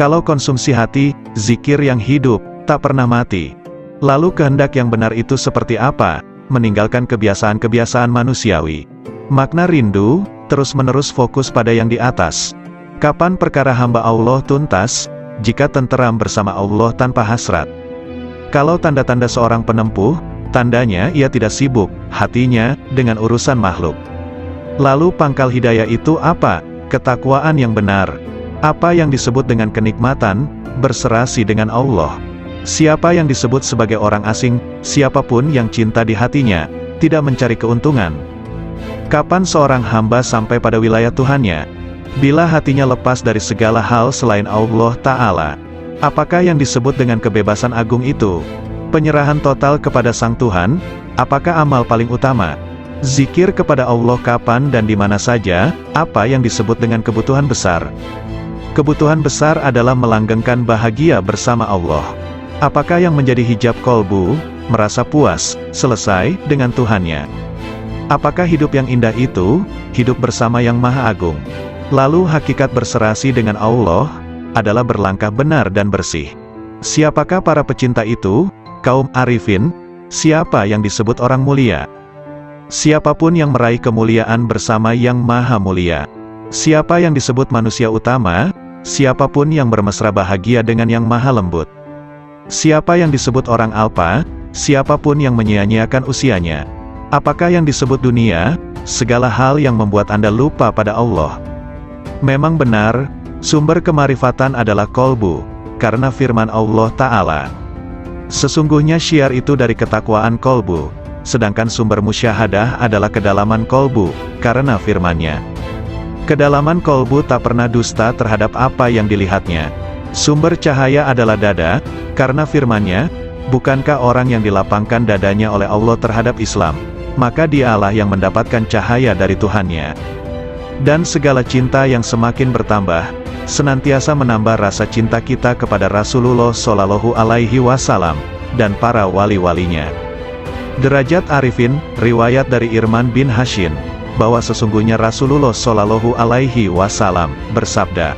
Kalau konsumsi hati, zikir yang hidup, tak pernah mati. Lalu kehendak yang benar itu seperti apa? Meninggalkan kebiasaan-kebiasaan manusiawi. Makna rindu, terus-menerus fokus pada yang di atas. Kapan perkara hamba Allah tuntas? Jika tenteram bersama Allah tanpa hasrat. Kalau tanda-tanda seorang penempuh, tandanya ia tidak sibuk, hatinya, dengan urusan makhluk. Lalu pangkal hidayah itu apa? Ketakwaan yang benar. Apa yang disebut dengan kenikmatan? Berserasi dengan Allah. Siapa yang disebut sebagai orang asing, siapapun yang cinta di hatinya, tidak mencari keuntungan. Kapan seorang hamba sampai pada wilayah Tuhannya? Bila hatinya lepas dari segala hal selain Allah Ta'ala. Apakah yang disebut dengan kebebasan agung itu? Penyerahan total kepada Sang Tuhan? Apakah amal paling utama? Zikir kepada Allah kapan dan di mana saja? Apa yang disebut dengan kebutuhan besar? Kebutuhan besar adalah melanggengkan bahagia bersama Allah. Apakah yang menjadi hijab kolbu, merasa puas, selesai, dengan Tuhannya? Apakah hidup yang indah itu, hidup bersama yang Maha Agung? Lalu hakikat berserasi dengan Allah, adalah berlangkah benar dan bersih. Siapakah para pecinta itu? Kaum arifin. Siapa yang disebut orang mulia? Siapapun yang meraih kemuliaan bersama yang Maha Mulia. Siapa yang disebut manusia utama? Siapapun yang bermesra bahagia dengan yang Maha Lembut. Siapa yang disebut orang alpa? Siapapun yang menyia-nyiakan usianya. Apakah yang disebut dunia? Segala hal yang membuat Anda lupa pada Allah. Memang benar, sumber kemarifatan adalah kolbu, karena firman Allah Ta'ala. Sesungguhnya syiar itu dari ketakwaan kolbu. sedangkan sumber musyahadah adalah kedalaman kolbu, karena firman-Nya. Kedalaman kolbu tak pernah dusta terhadap apa yang dilihatnya. Sumber cahaya adalah dada, karena firman-Nya, bukankah orang yang dilapangkan dadanya oleh Allah terhadap Islam, maka dialah yang mendapatkan cahaya dari Tuhannya. Dan segala cinta yang semakin bertambah, senantiasa menambah rasa cinta kita kepada Rasulullah Shallallahu Alaihi Wasallam, dan para wali-walinya. Derajat Arifin, riwayat dari Irman bin Hashim, bahwa sesungguhnya Rasulullah Shallallahu Alaihi Wasallam bersabda,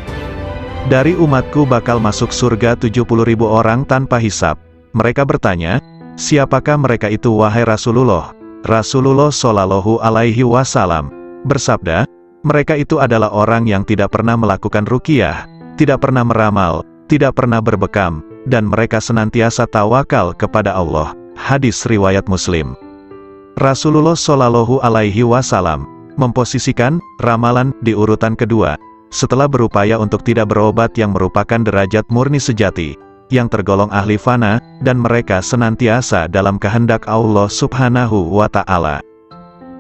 "Dari umatku bakal masuk surga 70.000 orang tanpa hisab." Mereka bertanya, "Siapakah mereka itu wahai Rasulullah?" Rasulullah Shallallahu Alaihi Wasallam bersabda, "Mereka itu adalah orang yang tidak pernah melakukan ruqyah, tidak pernah meramal, tidak pernah berbekam, dan mereka senantiasa tawakal kepada Allah." Hadis riwayat Muslim. Rasulullah Shallallahu Alaihi Wasallam memposisikan ramalan di urutan kedua, setelah berupaya untuk tidak berobat yang merupakan derajat murni sejati, yang tergolong ahli fana, dan mereka senantiasa dalam kehendak Allah Subhanahu wa Ta'ala.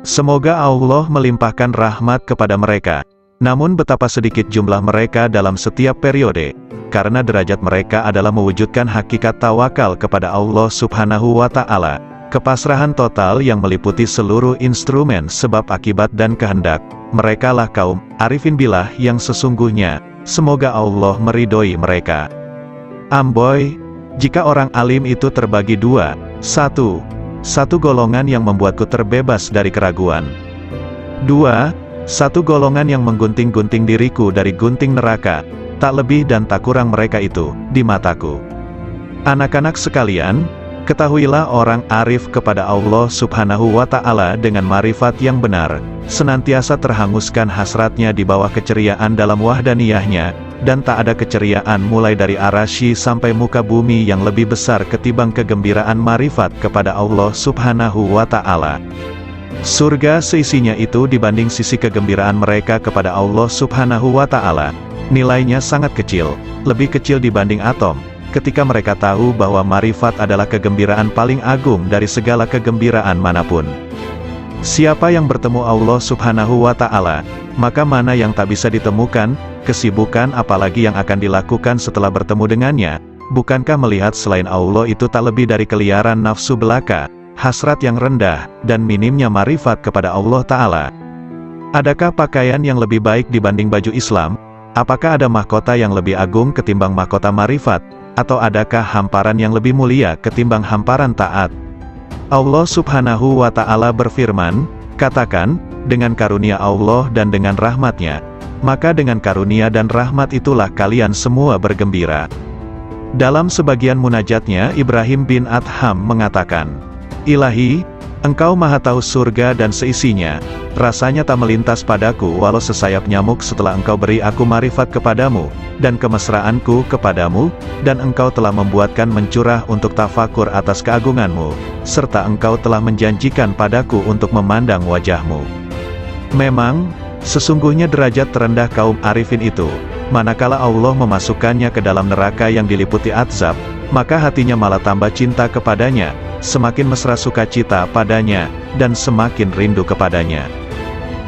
Semoga Allah melimpahkan rahmat kepada mereka, namun betapa sedikit jumlah mereka dalam setiap periode, karena derajat mereka adalah mewujudkan hakikat tawakal kepada Allah Subhanahu wa Ta'ala, kepasrahan total yang meliputi seluruh instrumen sebab akibat dan kehendak. Merekalah kaum arifin billah yang sesungguhnya, semoga Allah meridhoi mereka. Amboi, jika orang alim itu terbagi dua, satu golongan yang membuatku terbebas dari keraguan. 2. Satu golongan yang menggunting-gunting diriku dari gunting neraka, tak lebih dan tak kurang mereka itu, di mataku. Anak-anak sekalian, ketahuilah orang arif kepada Allah Subhanahu wa Ta'ala dengan marifat yang benar, senantiasa terhanguskan hasratnya di bawah keceriaan dalam wahdaniyahnya, dan tak ada keceriaan mulai dari arasy sampai muka bumi yang lebih besar ketimbang kegembiraan marifat kepada Allah Subhanahu wa Ta'ala. Surga seisinya itu dibanding sisi kegembiraan mereka kepada Allah Subhanahu wa Ta'ala, nilainya sangat kecil, lebih kecil dibanding atom, ketika mereka tahu bahwa marifat adalah kegembiraan paling agung dari segala kegembiraan manapun. Siapa yang bertemu Allah Subhanahu wa Ta'ala, maka mana yang tak bisa ditemukan, kesibukan apalagi yang akan dilakukan setelah bertemu dengannya, bukankah melihat selain Allah itu tak lebih dari keliaran nafsu belaka, hasrat yang rendah, dan minimnya marifat kepada Allah Ta'ala? Adakah pakaian yang lebih baik dibanding baju Islam? Apakah ada mahkota yang lebih agung ketimbang mahkota marifat? Atau adakah hamparan yang lebih mulia ketimbang hamparan taat? Allah Subhanahu wa Ta'ala berfirman, "Katakan, dengan karunia Allah dan dengan rahmatnya, maka dengan karunia dan rahmat itulah kalian semua bergembira." Dalam sebagian munajatnya Ibrahim bin Adham mengatakan, "Ilahi, Engkau maha tahu surga dan seisinya, rasanya tak melintas padaku walau sesayap nyamuk setelah Engkau beri aku marifat kepadamu, dan kemesraanku kepadamu, dan Engkau telah membuatkan mencurah untuk tafakur atas keagunganmu, serta Engkau telah menjanjikan padaku untuk memandang wajahmu." Memang, sesungguhnya derajat terendah kaum arifin itu, manakala Allah memasukkannya ke dalam neraka yang diliputi azab, maka hatinya malah tambah cinta kepadanya, semakin mesra sukacita padanya, dan semakin rindu kepadanya.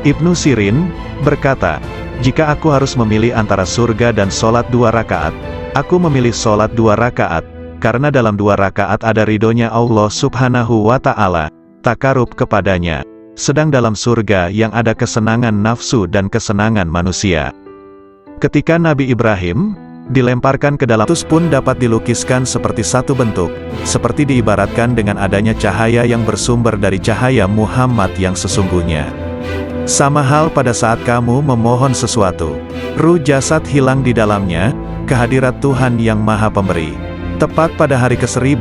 Ibnu Sirin berkata, "Jika aku harus memilih antara surga dan sholat 2 rakaat, aku memilih sholat 2 rakaat, karena dalam 2 rakaat ada ridhonya Allah Subhanahu wa Ta'ala, takarub kepadanya, sedang dalam surga yang ada kesenangan nafsu dan kesenangan manusia." Ketika Nabi Ibrahim dilemparkan ke dalam utus pun dapat dilukiskan seperti satu bentuk, seperti diibaratkan dengan adanya cahaya yang bersumber dari cahaya Muhammad yang sesungguhnya. Sama hal pada saat kamu memohon sesuatu, ruh jasad hilang di dalamnya, kehadirat Tuhan yang Maha Pemberi. Tepat pada hari ke-1000,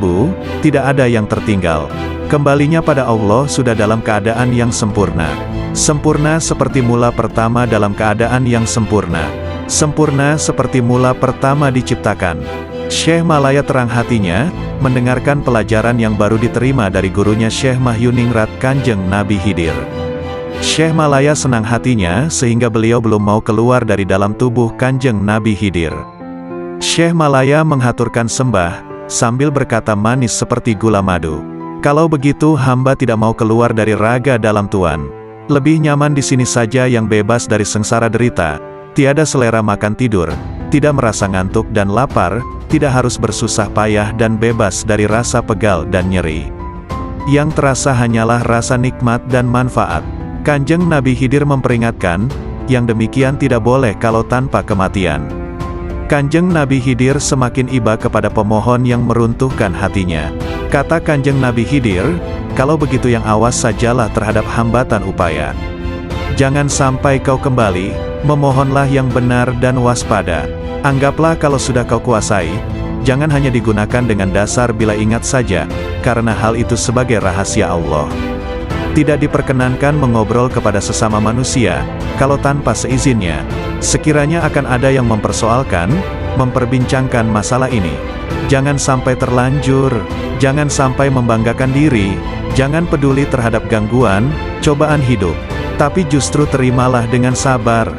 tidak ada yang tertinggal. Kembalinya pada Allah sudah dalam keadaan yang sempurna. Sempurna seperti mula pertama dalam keadaan yang sempurna. Sempurna seperti mula pertama diciptakan. Syekh Malaya terang hatinya, mendengarkan pelajaran yang baru diterima dari gurunya Syekh Mahyuningrat Kanjeng Nabi Khidir. Syekh Malaya senang hatinya sehingga beliau belum mau keluar dari dalam tubuh Kanjeng Nabi Khidir. Syekh Malaya menghaturkan sembah, sambil berkata manis seperti gula madu, Kalau begitu hamba tidak mau keluar dari raga dalam Tuan. Lebih nyaman di sini saja yang bebas dari sengsara derita, tiada selera makan tidur, tidak merasa ngantuk dan lapar, tidak harus bersusah payah dan bebas dari rasa pegal dan nyeri. Yang terasa hanyalah rasa nikmat dan manfaat. Kanjeng Nabi Khidir memperingatkan, yang demikian tidak boleh kalau tanpa kematian. Kanjeng Nabi Khidir semakin iba kepada pemohon yang meruntuhkan hatinya. Kata Kanjeng Nabi Khidir, kalau begitu yang awas sajalah terhadap hambatan upaya. Jangan sampai kau kembali, memohonlah yang benar dan waspada. Anggaplah kalau sudah kau kuasai, jangan hanya digunakan dengan dasar bila ingat saja, karena hal itu sebagai rahasia Allah. Tidak diperkenankan mengobrol kepada sesama manusia, kalau tanpa seizinnya. Sekiranya akan ada yang mempersoalkan, memperbincangkan masalah ini. Jangan sampai terlanjur, jangan sampai membanggakan diri, jangan peduli terhadap gangguan, cobaan hidup. Tapi justru terimalah dengan sabar.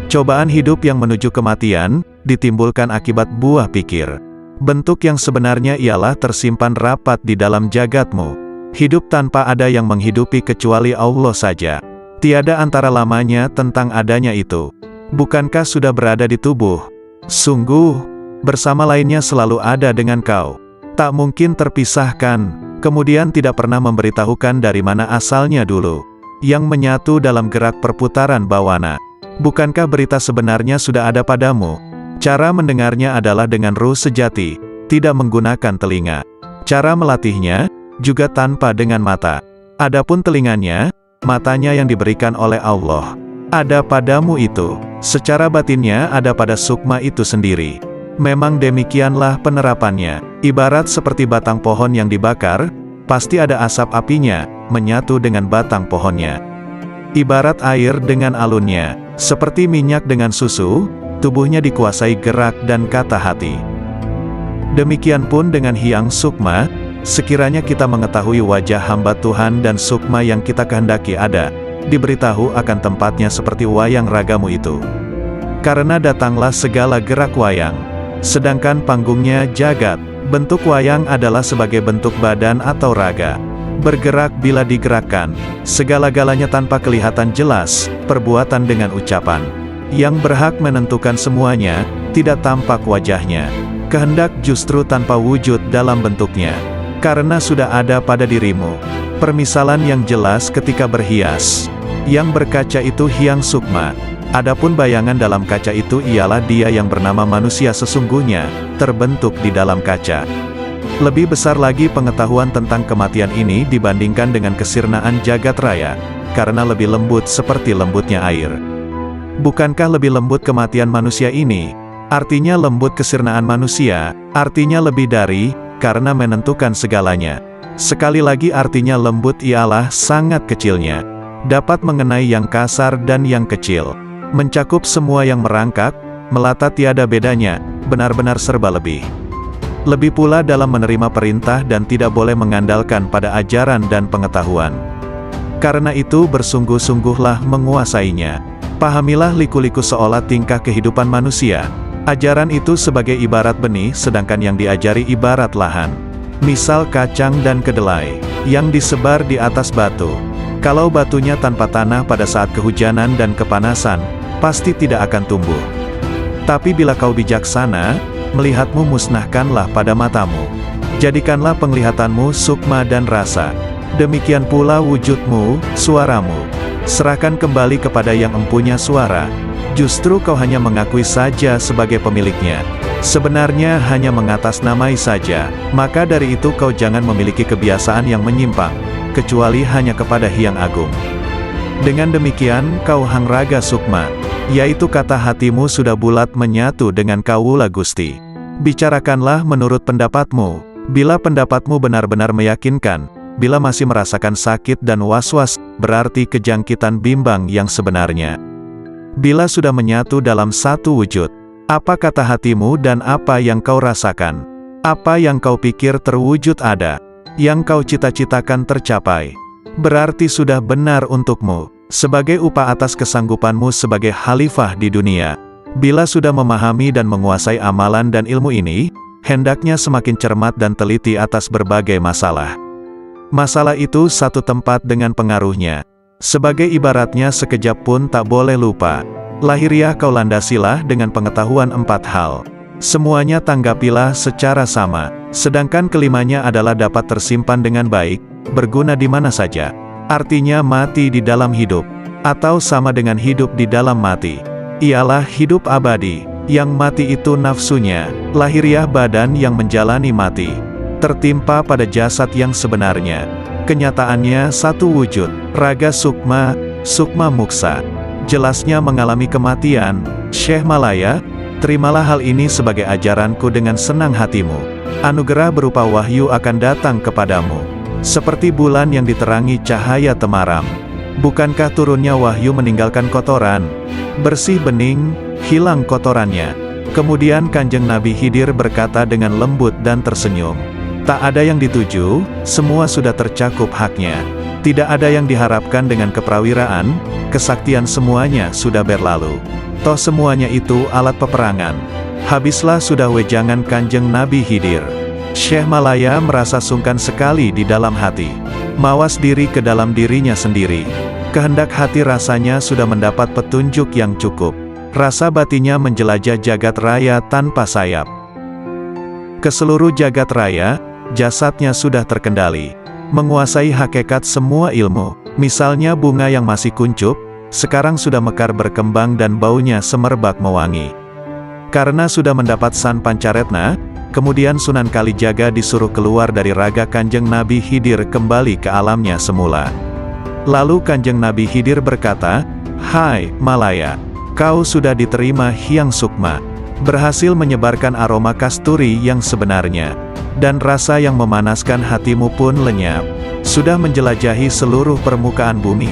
Cobaan hidup yang menuju kematian, ditimbulkan akibat buah pikir. Bentuk yang sebenarnya ialah tersimpan rapat di dalam jagatmu. Hidup tanpa ada yang menghidupi kecuali Allah saja. Tiada antara lamanya tentang adanya itu. Bukankah sudah berada di tubuh? Sungguh, bersama lainnya selalu ada dengan kau. Tak mungkin terpisahkan, kemudian tidak pernah memberitahukan dari mana asalnya dulu. Yang menyatu dalam gerak perputaran bawana. Bukankah berita sebenarnya sudah ada padamu? Cara mendengarnya adalah dengan ruh sejati, tidak menggunakan telinga. Cara melatihnya, juga tanpa dengan mata. Adapun telinganya, matanya yang diberikan oleh Allah. Ada padamu itu, secara batinnya ada pada sukma itu sendiri. Memang demikianlah penerapannya, ibarat seperti batang pohon yang dibakar, pasti ada asap apinya, menyatu dengan batang pohonnya. Ibarat air dengan alunnya, seperti minyak dengan susu, tubuhnya dikuasai gerak dan kata hati. Demikian pun dengan Hyang Sukma, sekiranya kita mengetahui wajah hamba Tuhan dan sukma yang kita kehendaki ada, diberitahu akan tempatnya seperti wayang ragamu itu. Karena datanglah segala gerak wayang, sedangkan panggungnya jagat. Bentuk wayang adalah sebagai bentuk badan atau raga. Bergerak bila digerakkan, segala-galanya tanpa kelihatan jelas, perbuatan dengan ucapan. Yang berhak menentukan semuanya, tidak tampak wajahnya. Kehendak justru tanpa wujud dalam bentuknya. Karena sudah ada pada dirimu. Permisalan yang jelas ketika berhias. Yang berkaca itu Hyang Sukma. Adapun bayangan dalam kaca itu ialah dia yang bernama manusia sesungguhnya, terbentuk di dalam kaca. Lebih besar lagi pengetahuan tentang kematian ini dibandingkan dengan kesirnaan jagat raya, karena lebih lembut seperti lembutnya air. Bukankah lebih lembut kematian manusia ini? Artinya lembut kesirnaan manusia, artinya lebih dari, karena menentukan segalanya. Sekali lagi artinya lembut ialah sangat kecilnya. Dapat mengenai yang kasar dan yang kecil. Mencakup semua yang merangkak, melata tiada bedanya, benar-benar serba lebih. Lebih pula dalam menerima perintah dan tidak boleh mengandalkan pada ajaran dan pengetahuan. Karena itu bersungguh-sungguhlah menguasainya. Pahamilah liku-liku seolah tingkah kehidupan manusia. Ajaran itu sebagai ibarat benih, sedangkan yang diajari ibarat lahan. Misal kacang dan kedelai, yang disebar di atas batu. Kalau batunya tanpa tanah pada saat kehujanan dan kepanasan, pasti tidak akan tumbuh. Tapi bila kau bijaksana, melihatmu musnahkanlah pada matamu. Jadikanlah penglihatanmu sukma dan rasa. Demikian pula wujudmu, suaramu. Serahkan kembali kepada yang empunya suara. Justru kau hanya mengakui saja sebagai pemiliknya. Sebenarnya hanya mengatasnamai saja. Maka dari itu kau jangan memiliki kebiasaan yang menyimpang, kecuali hanya kepada Hyang Agung. Dengan demikian kau Hang Raga Sukma, yaitu kata hatimu sudah bulat menyatu dengan Kawula Gusti. Bicarakanlah menurut pendapatmu. Bila pendapatmu benar-benar meyakinkan, bila masih merasakan sakit dan was-was, berarti kejangkitan bimbang yang sebenarnya. Bila sudah menyatu dalam satu wujud, apa kata hatimu dan apa yang kau rasakan? Apa yang kau pikir terwujud ada? Yang kau cita-citakan tercapai? Berarti sudah benar untukmu, sebagai upah atas kesanggupanmu sebagai khalifah di dunia. Bila sudah memahami dan menguasai amalan dan ilmu ini, hendaknya semakin cermat dan teliti atas berbagai masalah. Masalah itu satu tempat dengan pengaruhnya. Sebagai ibaratnya sekejap pun tak boleh lupa. Lahiriah kau landasilah dengan pengetahuan 4 hal. Semuanya tanggapilah secara sama. Sedangkan kelimanya adalah dapat tersimpan dengan baik, berguna di mana saja. Artinya mati di dalam hidup, atau sama dengan hidup di dalam mati. Ialah hidup abadi, yang mati itu nafsunya, lahiriah badan yang menjalani mati. Tertimpa pada jasad yang sebenarnya. Kenyataannya satu wujud, raga sukma, sukma muksa. Jelasnya mengalami kematian. Syekh Malaya, terimalah hal ini sebagai ajaranku dengan senang hatimu. Anugerah berupa wahyu akan datang kepadamu. Seperti bulan yang diterangi cahaya temaram. Bukankah turunnya wahyu meninggalkan kotoran? Bersih bening, hilang kotorannya. Kemudian Kanjeng Nabi Khidir berkata dengan lembut dan tersenyum. Tak ada yang dituju, semua sudah tercakup haknya. Tidak ada yang diharapkan dengan keprawiraan, kesaktian semuanya sudah berlalu. Toh semuanya itu alat peperangan. Habislah sudah wejangan Kanjeng Nabi Khidir. Syekh Malaya merasa sungkan sekali di dalam hati. Mawas diri ke dalam dirinya sendiri. Kehendak hati rasanya sudah mendapat petunjuk yang cukup. Rasa batinnya menjelajah jagat raya tanpa sayap. Ke seluruh jagat raya, jasadnya sudah terkendali. Menguasai hakikat semua ilmu. Misalnya bunga yang masih kuncup, sekarang sudah mekar berkembang dan baunya semerbak mewangi. Karena sudah mendapat San Pancaretna, kemudian Sunan Kalijaga disuruh keluar dari raga Kanjeng Nabi Khidir kembali ke alamnya semula. Lalu Kanjeng Nabi Khidir berkata, "Hai, Malaya, kau sudah diterima Hyang Sukma, berhasil menyebarkan aroma kasturi yang sebenarnya, dan rasa yang memanaskan hatimu pun lenyap. Sudah menjelajahi seluruh permukaan bumi.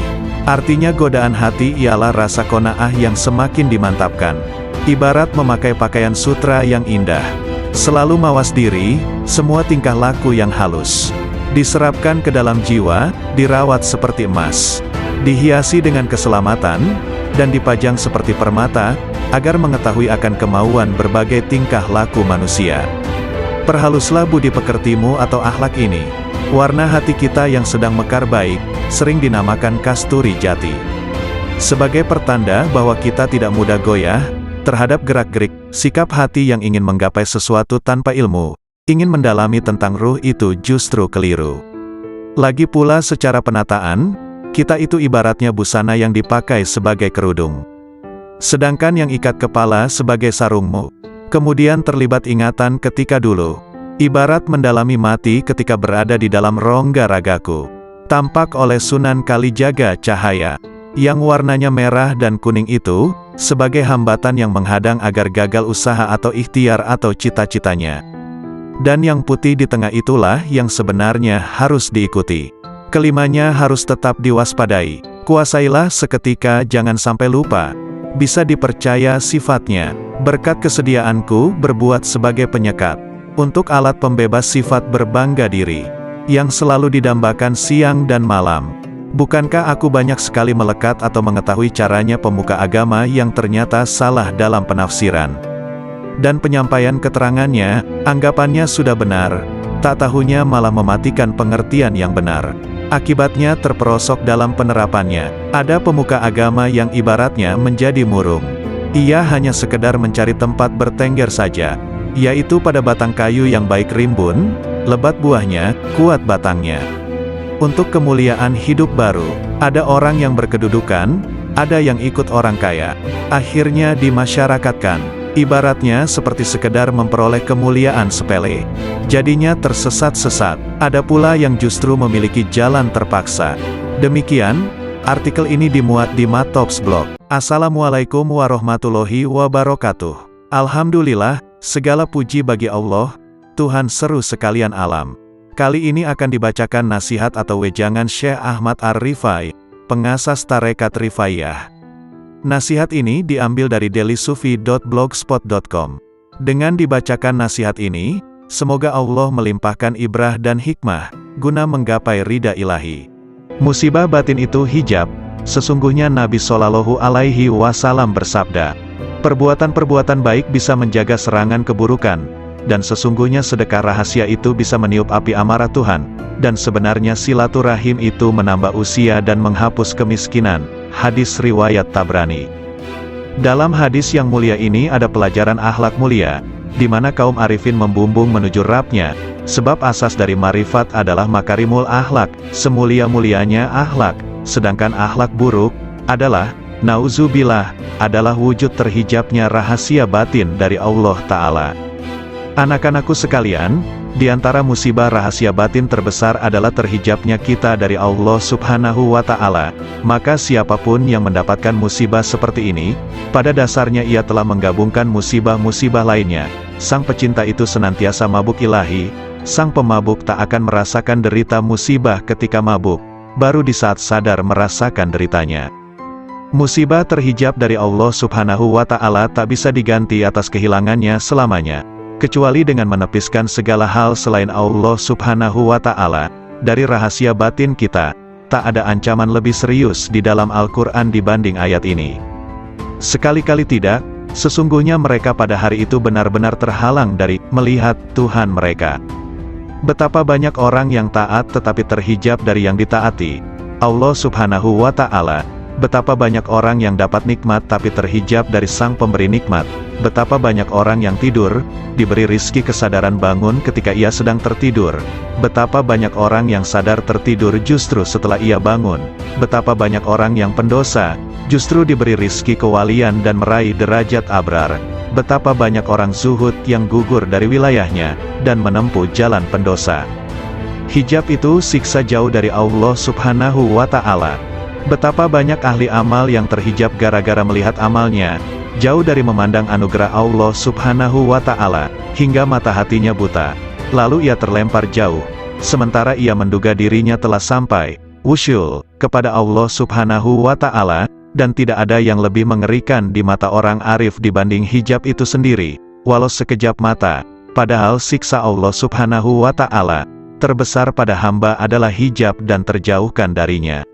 Artinya godaan hati ialah rasa qanaah yang semakin dimantapkan. Ibarat memakai pakaian sutra yang indah. Selalu mawas diri, semua tingkah laku yang halus. Diserapkan ke dalam jiwa, dirawat seperti emas. Dihiasi dengan keselamatan, dan dipajang seperti permata, agar mengetahui akan kemauan berbagai tingkah laku manusia. Perhaluslah budi pekertimu atau akhlak ini. Warna hati kita yang sedang mekar baik, sering dinamakan kasturi jati. Sebagai pertanda bahwa kita tidak mudah goyah terhadap gerak-gerik, sikap hati yang ingin menggapai sesuatu tanpa ilmu, ingin mendalami tentang ruh itu justru keliru. Lagi pula secara penataan, kita itu ibaratnya busana yang dipakai sebagai kerudung. Sedangkan yang ikat kepala sebagai sarungmu. Kemudian terlibat ingatan ketika dulu. Ibarat mendalami mati ketika berada di dalam rongga ragaku. Tampak oleh Sunan Kalijaga cahaya. Yang warnanya merah dan kuning itu, sebagai hambatan yang menghadang agar gagal usaha atau ikhtiar atau cita-citanya. Dan yang putih di tengah itulah yang sebenarnya harus diikuti. Kelimanya harus tetap diwaspadai. Kuasailah seketika, jangan sampai lupa. Bisa dipercaya sifatnya. Berkat kesediaanku berbuat sebagai penyekat. Untuk alat pembebas sifat berbangga diri. Yang selalu didambakan siang dan malam. Bukankah aku banyak sekali melekat atau mengetahui caranya pemuka agama yang ternyata salah dalam penafsiran. Dan penyampaian keterangannya, anggapannya sudah benar. Tak tahunya malah mematikan pengertian yang benar. Akibatnya terperosok dalam penerapannya. Ada pemuka agama yang ibaratnya menjadi murung. Ia hanya sekedar mencari tempat bertengger saja, yaitu pada batang kayu yang baik rimbun, lebat buahnya, kuat batangnya. Untuk kemuliaan hidup baru, ada orang yang berkedudukan, ada yang ikut orang kaya. Akhirnya dimasyarakatkan. Ibaratnya seperti sekedar memperoleh kemuliaan sepele. Jadinya tersesat-sesat. Ada pula yang justru memiliki jalan terpaksa. Demikian, artikel ini dimuat di Matops Blog. Assalamualaikum warahmatullahi wabarakatuh. Alhamdulillah, segala puji bagi Allah, Tuhan seru sekalian alam. Kali ini akan dibacakan nasihat atau wejangan Syekh Ahmad Ar-Rifai, pengasas Tarekat Rifaiyah. Nasihat ini diambil dari dailysufi.blogspot.com. Dengan dibacakan nasihat ini, semoga Allah melimpahkan ibrah dan hikmah, guna menggapai ridha ilahi. Musibah batin itu hijab. Sesungguhnya Nabi Shallallahu Alaihi Wasallam bersabda, perbuatan-perbuatan baik bisa menjaga serangan keburukan, dan sesungguhnya sedekah rahasia itu bisa meniup api amarah Tuhan, dan sebenarnya silaturahim itu menambah usia dan menghapus kemiskinan. Hadis riwayat Tabrani. Dalam hadis yang mulia ini ada pelajaran akhlak mulia, di mana kaum arifin membumbung menuju Rabb-Nya, sebab asas dari marifat adalah makarimul akhlak, semulia-mulianya akhlak, sedangkan akhlak buruk adalah, nauzubillah, adalah wujud terhijabnya rahasia batin dari Allah Ta'ala. Anak-anakku sekalian, di antara musibah rahasia batin terbesar adalah terhijabnya kita dari Allah Subhanahu wa Ta'ala. Maka siapapun yang mendapatkan musibah seperti ini, pada dasarnya ia telah menggabungkan musibah-musibah lainnya. Sang pecinta itu senantiasa mabuk ilahi, sang pemabuk tak akan merasakan derita musibah ketika mabuk, baru di saat sadar merasakan deritanya. Musibah terhijab dari Allah Subhanahu wa Ta'ala tak bisa diganti atas kehilangannya selamanya, kecuali dengan menepiskan segala hal selain Allah Subhanahu wa Ta'ala dari rahasia batin kita. Tak ada ancaman lebih serius di dalam Al-Quran dibanding ayat ini. Sekali-kali tidak, sesungguhnya mereka pada hari itu benar-benar terhalang dari melihat Tuhan mereka. Betapa banyak orang yang taat tetapi terhijab dari yang ditaati Allah Subhanahu wa Ta'ala. Betapa banyak orang yang dapat nikmat tapi terhijab dari sang pemberi nikmat. Betapa banyak orang yang tidur, diberi rizki kesadaran bangun ketika ia sedang tertidur. Betapa banyak orang yang sadar tertidur justru setelah ia bangun. Betapa banyak orang yang pendosa, justru diberi rizki kewalian dan meraih derajat abrar. Betapa banyak orang zuhud yang gugur dari wilayahnya, dan menempuh jalan pendosa. Hijab itu siksa jauh dari Allah Subhanahu wa Ta'ala. Betapa banyak ahli amal yang terhijab gara-gara melihat amalnya, jauh dari memandang anugerah Allah Subhanahu wa Ta'ala, hingga mata hatinya buta. Lalu ia terlempar jauh, sementara ia menduga dirinya telah sampai, wusyul, kepada Allah Subhanahu wa Ta'ala, dan tidak ada yang lebih mengerikan di mata orang arif dibanding hijab itu sendiri, walau sekejap mata. Padahal siksa Allah Subhanahu wa Ta'ala terbesar pada hamba adalah hijab dan terjauhkan darinya.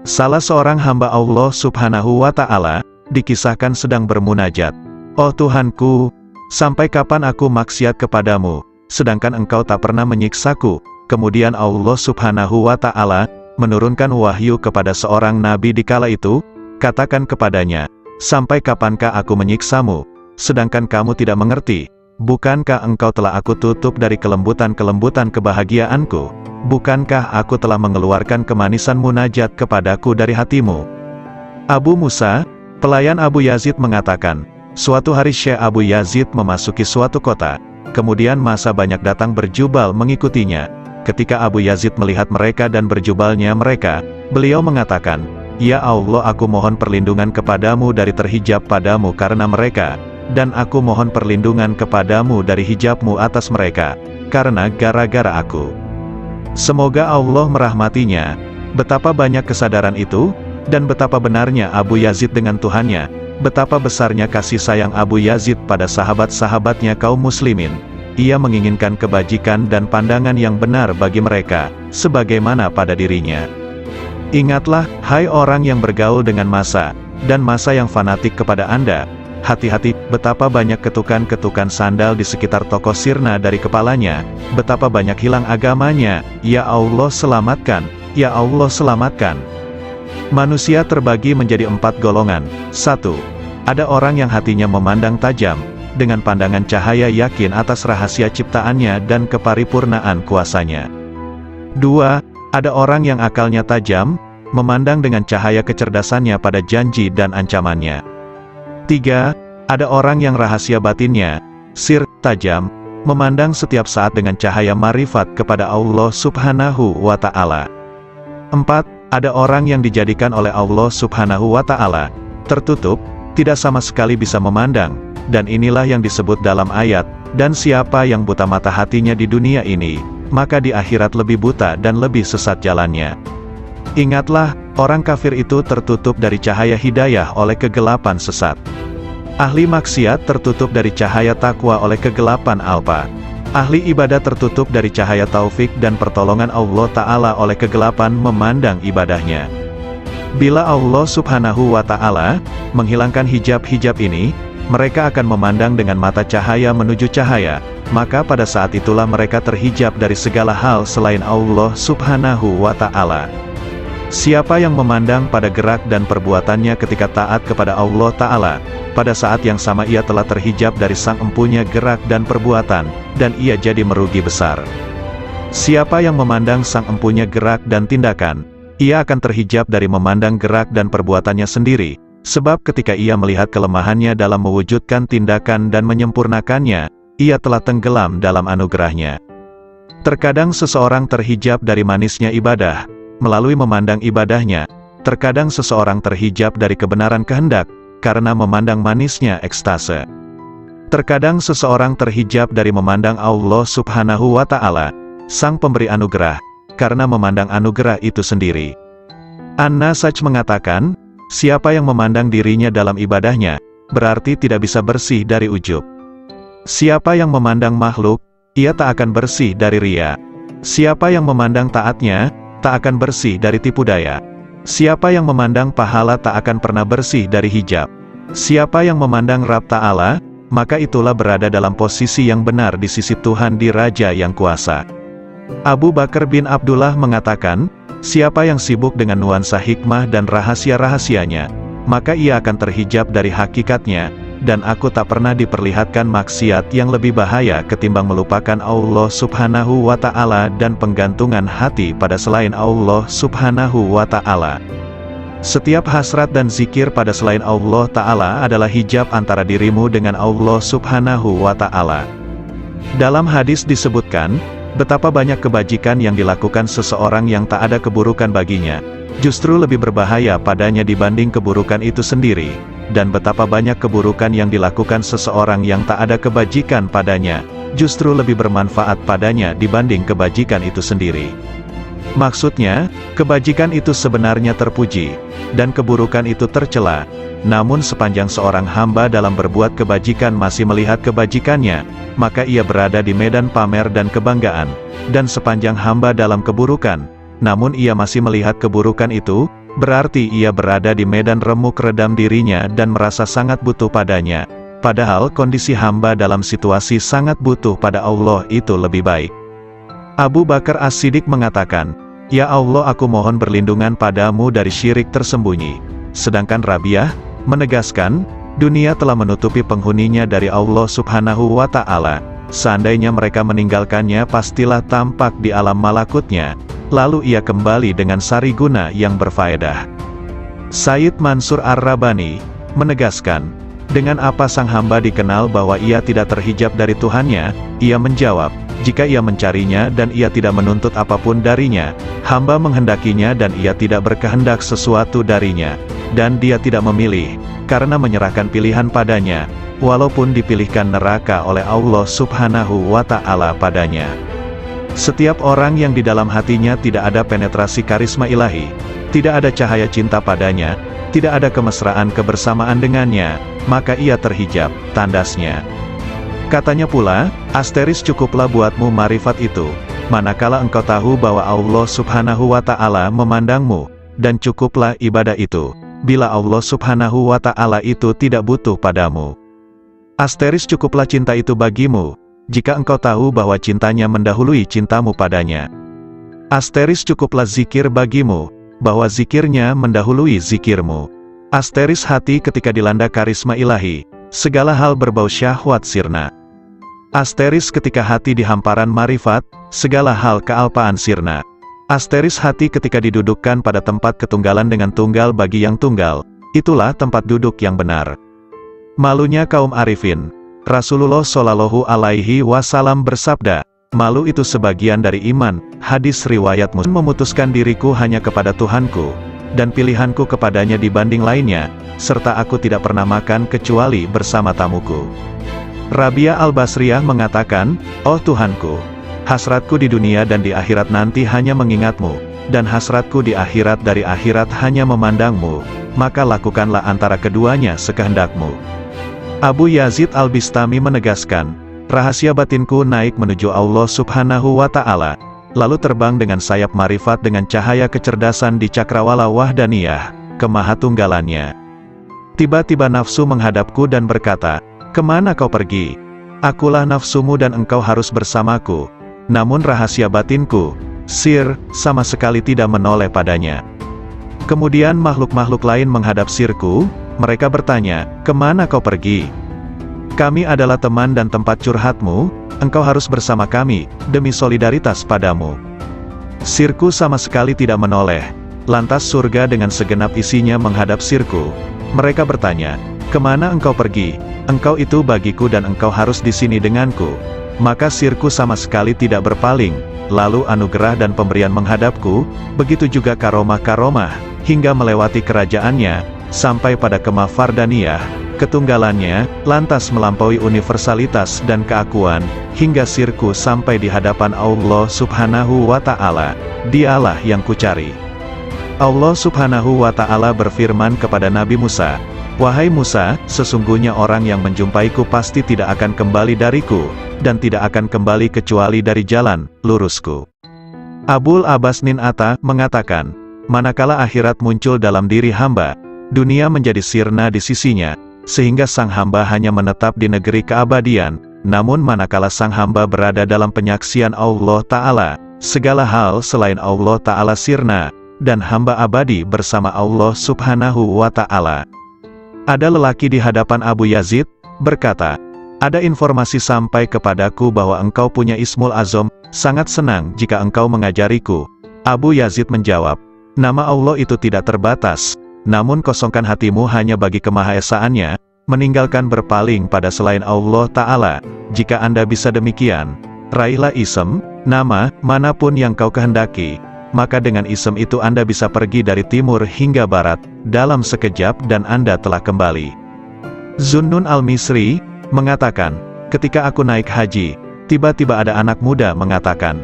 Salah seorang hamba Allah Subhanahu wa Ta'ala dikisahkan sedang bermunajat, "Oh Tuhanku, sampai kapan aku maksiat kepadamu, sedangkan Engkau tak pernah menyiksaku?" Kemudian Allah Subhanahu wa Ta'ala menurunkan wahyu kepada seorang nabi di kala itu, "Katakan kepadanya, sampai kapankah aku menyiksamu, sedangkan kamu tidak mengerti? Bukankah engkau telah aku tutup dari kelembutan-kelembutan kebahagiaanku? Bukankah aku telah mengeluarkan kemanisan munajat kepadaku dari hatimu?" Abu Musa, pelayan Abu Yazid mengatakan, suatu hari Syekh Abu Yazid memasuki suatu kota, kemudian massa banyak datang berjubal mengikutinya. Ketika Abu Yazid melihat mereka dan berjubalnya mereka, beliau mengatakan, "Ya Allah, aku mohon perlindungan kepadamu dari terhijab padamu karena mereka, dan aku mohon perlindungan kepadamu dari hijabmu atas mereka, karena gara-gara aku." Semoga Allah merahmatinya. Betapa banyak kesadaran itu, dan betapa benarnya Abu Yazid dengan Tuhannya, betapa besarnya kasih sayang Abu Yazid pada sahabat-sahabatnya kaum muslimin. Ia menginginkan kebajikan dan pandangan yang benar bagi mereka, sebagaimana pada dirinya. Ingatlah, hai orang yang bergaul dengan massa, dan massa yang fanatik kepada Anda, hati-hati, betapa banyak ketukan-ketukan sandal di sekitar toko sirna dari kepalanya, betapa banyak hilang agamanya. Ya Allah selamatkan, ya Allah selamatkan. Manusia terbagi menjadi 4 golongan. 1. Ada orang yang hatinya memandang tajam, dengan pandangan cahaya yakin atas rahasia ciptaannya dan keparipurnaan kuasanya. 2. Ada orang yang akalnya tajam, memandang dengan cahaya kecerdasannya pada janji dan ancamannya. 3. Ada orang yang rahasia batinnya, sir, tajam, memandang setiap saat dengan cahaya marifat kepada Allah Subhanahu wa Ta'ala. 4. Ada orang yang dijadikan oleh Allah Subhanahu wa Ta'ala tertutup, tidak sama sekali bisa memandang, dan inilah yang disebut dalam ayat, "Dan siapa yang buta mata hatinya di dunia ini, maka di akhirat lebih buta dan lebih sesat jalannya." Ingatlah, orang kafir itu tertutup dari cahaya hidayah oleh kegelapan sesat. Ahli maksiat tertutup dari cahaya takwa oleh kegelapan alpa. Ahli ibadah tertutup dari cahaya taufik dan pertolongan Allah Ta'ala oleh kegelapan memandang ibadahnya. Bila Allah Subhanahu wa Ta'ala menghilangkan hijab-hijab ini, mereka akan memandang dengan mata cahaya menuju cahaya, maka pada saat itulah mereka terhijab dari segala hal selain Allah Subhanahu wa Ta'ala. Siapa yang memandang pada gerak dan perbuatannya ketika taat kepada Allah Ta'ala, pada saat yang sama ia telah terhijab dari sang empunya gerak dan perbuatan, dan ia jadi merugi besar. Siapa yang memandang sang empunya gerak dan tindakan, ia akan terhijab dari memandang gerak dan perbuatannya sendiri, sebab ketika ia melihat kelemahannya dalam mewujudkan tindakan dan menyempurnakannya, ia telah tenggelam dalam anugerahnya. Terkadang seseorang terhijab dari manisnya ibadah, melalui memandang ibadahnya. Terkadang seseorang terhijab dari kebenaran kehendak, karena memandang manisnya ekstase. Terkadang seseorang terhijab dari memandang Allah Subhanahu wa Ta'ala, Sang Pemberi Anugerah, karena memandang anugerah itu sendiri. An-Nasaj mengatakan, siapa yang memandang dirinya dalam ibadahnya, berarti tidak bisa bersih dari ujub. Siapa yang memandang makhluk, ia tak akan bersih dari riya. Siapa yang memandang taatnya, tak akan bersih dari tipu daya. Siapa yang memandang pahala tak akan pernah bersih dari hijab. Siapa yang memandang Rabb Ta'ala, maka itulah berada dalam posisi yang benar di sisi Tuhan di Raja yang kuasa. Abu Bakar bin Abdullah mengatakan, siapa yang sibuk dengan nuansa hikmah dan rahasia-rahasianya, maka ia akan terhijab dari hakikatnya, dan aku tak pernah diperlihatkan maksiat yang lebih bahaya ketimbang melupakan Allah Subhanahu wa Ta'ala dan penggantungan hati pada selain Allah Subhanahu wa Ta'ala. Setiap hasrat dan zikir pada selain Allah Ta'ala adalah hijab antara dirimu dengan Allah Subhanahu wa Ta'ala. Dalam hadis disebutkan, betapa banyak kebajikan yang dilakukan seseorang yang tak ada keburukan baginya, justru lebih berbahaya padanya dibanding keburukan itu sendiri, dan betapa banyak keburukan yang dilakukan seseorang yang tak ada kebajikan padanya, justru lebih bermanfaat padanya dibanding kebajikan itu sendiri. Maksudnya, kebajikan itu sebenarnya terpuji, dan keburukan itu tercela. Namun sepanjang seorang hamba dalam berbuat kebajikan masih melihat kebajikannya, maka ia berada di medan pamer dan kebanggaan. Dan sepanjang hamba dalam keburukan, namun ia masih melihat keburukan itu, berarti ia berada di medan remuk redam dirinya dan merasa sangat butuh padanya. Padahal kondisi hamba dalam situasi sangat butuh pada Allah itu lebih baik. Abu Bakar As-Siddiq mengatakan, "Ya Allah, aku mohon berlindungan padamu dari syirik tersembunyi." Sedangkan Rabiah menegaskan, dunia telah menutupi penghuninya dari Allah Subhanahu wa Ta'ala. Seandainya mereka meninggalkannya pastilah tampak di alam malakutnya, lalu ia kembali dengan sari guna yang berfaedah. Sayyid Mansur Ar-Rabani menegaskan, dengan apa sang hamba dikenal bahwa ia tidak terhijab dari Tuhannya? Ia menjawab, jika ia mencarinya dan ia tidak menuntut apapun darinya, hamba menghendakinya dan ia tidak berkehendak sesuatu darinya, dan dia tidak memilih, karena menyerahkan pilihan padanya, walaupun dipilihkan neraka oleh Allah Subhanahu wa Ta'ala padanya. Setiap orang yang di dalam hatinya tidak ada penetrasi karisma ilahi, tidak ada cahaya cinta padanya, tidak ada kemesraan kebersamaan dengannya, maka ia terhijab, tandasnya. Katanya pula, asteris cukuplah buatmu marifat itu, manakala engkau tahu bahwa Allah Subhanahu wa Ta'ala memandangmu, dan cukuplah ibadah itu, bila Allah Subhanahu wa Ta'ala itu tidak butuh padamu. Asteris cukuplah cinta itu bagimu, jika engkau tahu bahwa cintanya mendahului cintamu padanya. Asteris cukuplah zikir bagimu, bahwa zikirnya mendahului zikirmu. Asteris hati ketika dilanda karisma ilahi, segala hal berbau syahwat sirna. Asteris ketika hati di hamparan marifat, segala hal kealpaan sirna. Asteris hati ketika didudukkan pada tempat ketunggalan dengan tunggal bagi yang tunggal, itulah tempat duduk yang benar. Malunya kaum arifin. Rasulullah Shallallahu Alaihi Wasallam bersabda, malu itu sebagian dari iman. Hadis riwayat Muslim. Memutuskan diriku hanya kepada Tuhanku, dan pilihanku kepadanya dibanding lainnya, serta aku tidak pernah makan kecuali bersama tamuku. Rabiah Al-Basriyah mengatakan, oh Tuhanku, hasratku di dunia dan di akhirat nanti hanya mengingatmu, dan hasratku di akhirat dari akhirat hanya memandangmu, maka lakukanlah antara keduanya sekehendakmu. Abu Yazid Al-Bistami menegaskan, rahasia batinku naik menuju Allah Subhanahu wa Ta'ala, lalu terbang dengan sayap marifat dengan cahaya kecerdasan di cakrawala wahdaniyah, kemahatunggalannya. Tiba-tiba nafsu menghadapku dan berkata, kemana kau pergi? Akulah nafsumu dan engkau harus bersamaku. Namun rahasia batinku, sir, sama sekali tidak menoleh padanya. Kemudian makhluk-makhluk lain menghadap sirku, mereka bertanya, kemana kau pergi? Kami adalah teman dan tempat curhatmu, engkau harus bersama kami, demi solidaritas padamu. Sirku sama sekali tidak menoleh. Lantas surga dengan segenap isinya menghadap sirku. Mereka bertanya, kemana engkau pergi? Engkau itu bagiku dan engkau harus di sini denganku. Maka sirku sama sekali tidak berpaling, lalu anugerah dan pemberian menghadapku, begitu juga karomah-karomah, hingga melewati kerajaannya, sampai pada kemah Fardaniyah, ketunggalannya, lantas melampaui universalitas dan keakuan, hingga sirku sampai di hadapan Allah Subhanahu wa Ta'ala. Dialah yang kucari. Allah Subhanahu wa Ta'ala berfirman kepada Nabi Musa, wahai Musa, sesungguhnya orang yang menjumpaiku pasti tidak akan kembali dariku, dan tidak akan kembali kecuali dari jalan lurusku. Abul Abbas Nin Atta mengatakan, manakala akhirat muncul dalam diri hamba, dunia menjadi sirna di sisinya, sehingga sang hamba hanya menetap di negeri keabadian. Namun manakala sang hamba berada dalam penyaksian Allah Ta'ala, segala hal selain Allah Ta'ala sirna, dan hamba abadi bersama Allah Subhanahu wa Ta'ala. Ada lelaki di hadapan Abu Yazid, berkata, ada informasi sampai kepadaku bahwa engkau punya Ismul Azam, sangat senang jika engkau mengajariku. Abu Yazid menjawab, nama Allah itu tidak terbatas, namun kosongkan hatimu hanya bagi kemahaesaannya, meninggalkan berpaling pada selain Allah Ta'ala. Jika Anda bisa demikian, raihlah isem, nama, manapun yang kau kehendaki, maka dengan isem itu Anda bisa pergi dari timur hingga barat, dalam sekejap dan Anda telah kembali. Zunnun al-Misri mengatakan, ketika aku naik haji, tiba-tiba ada anak muda mengatakan,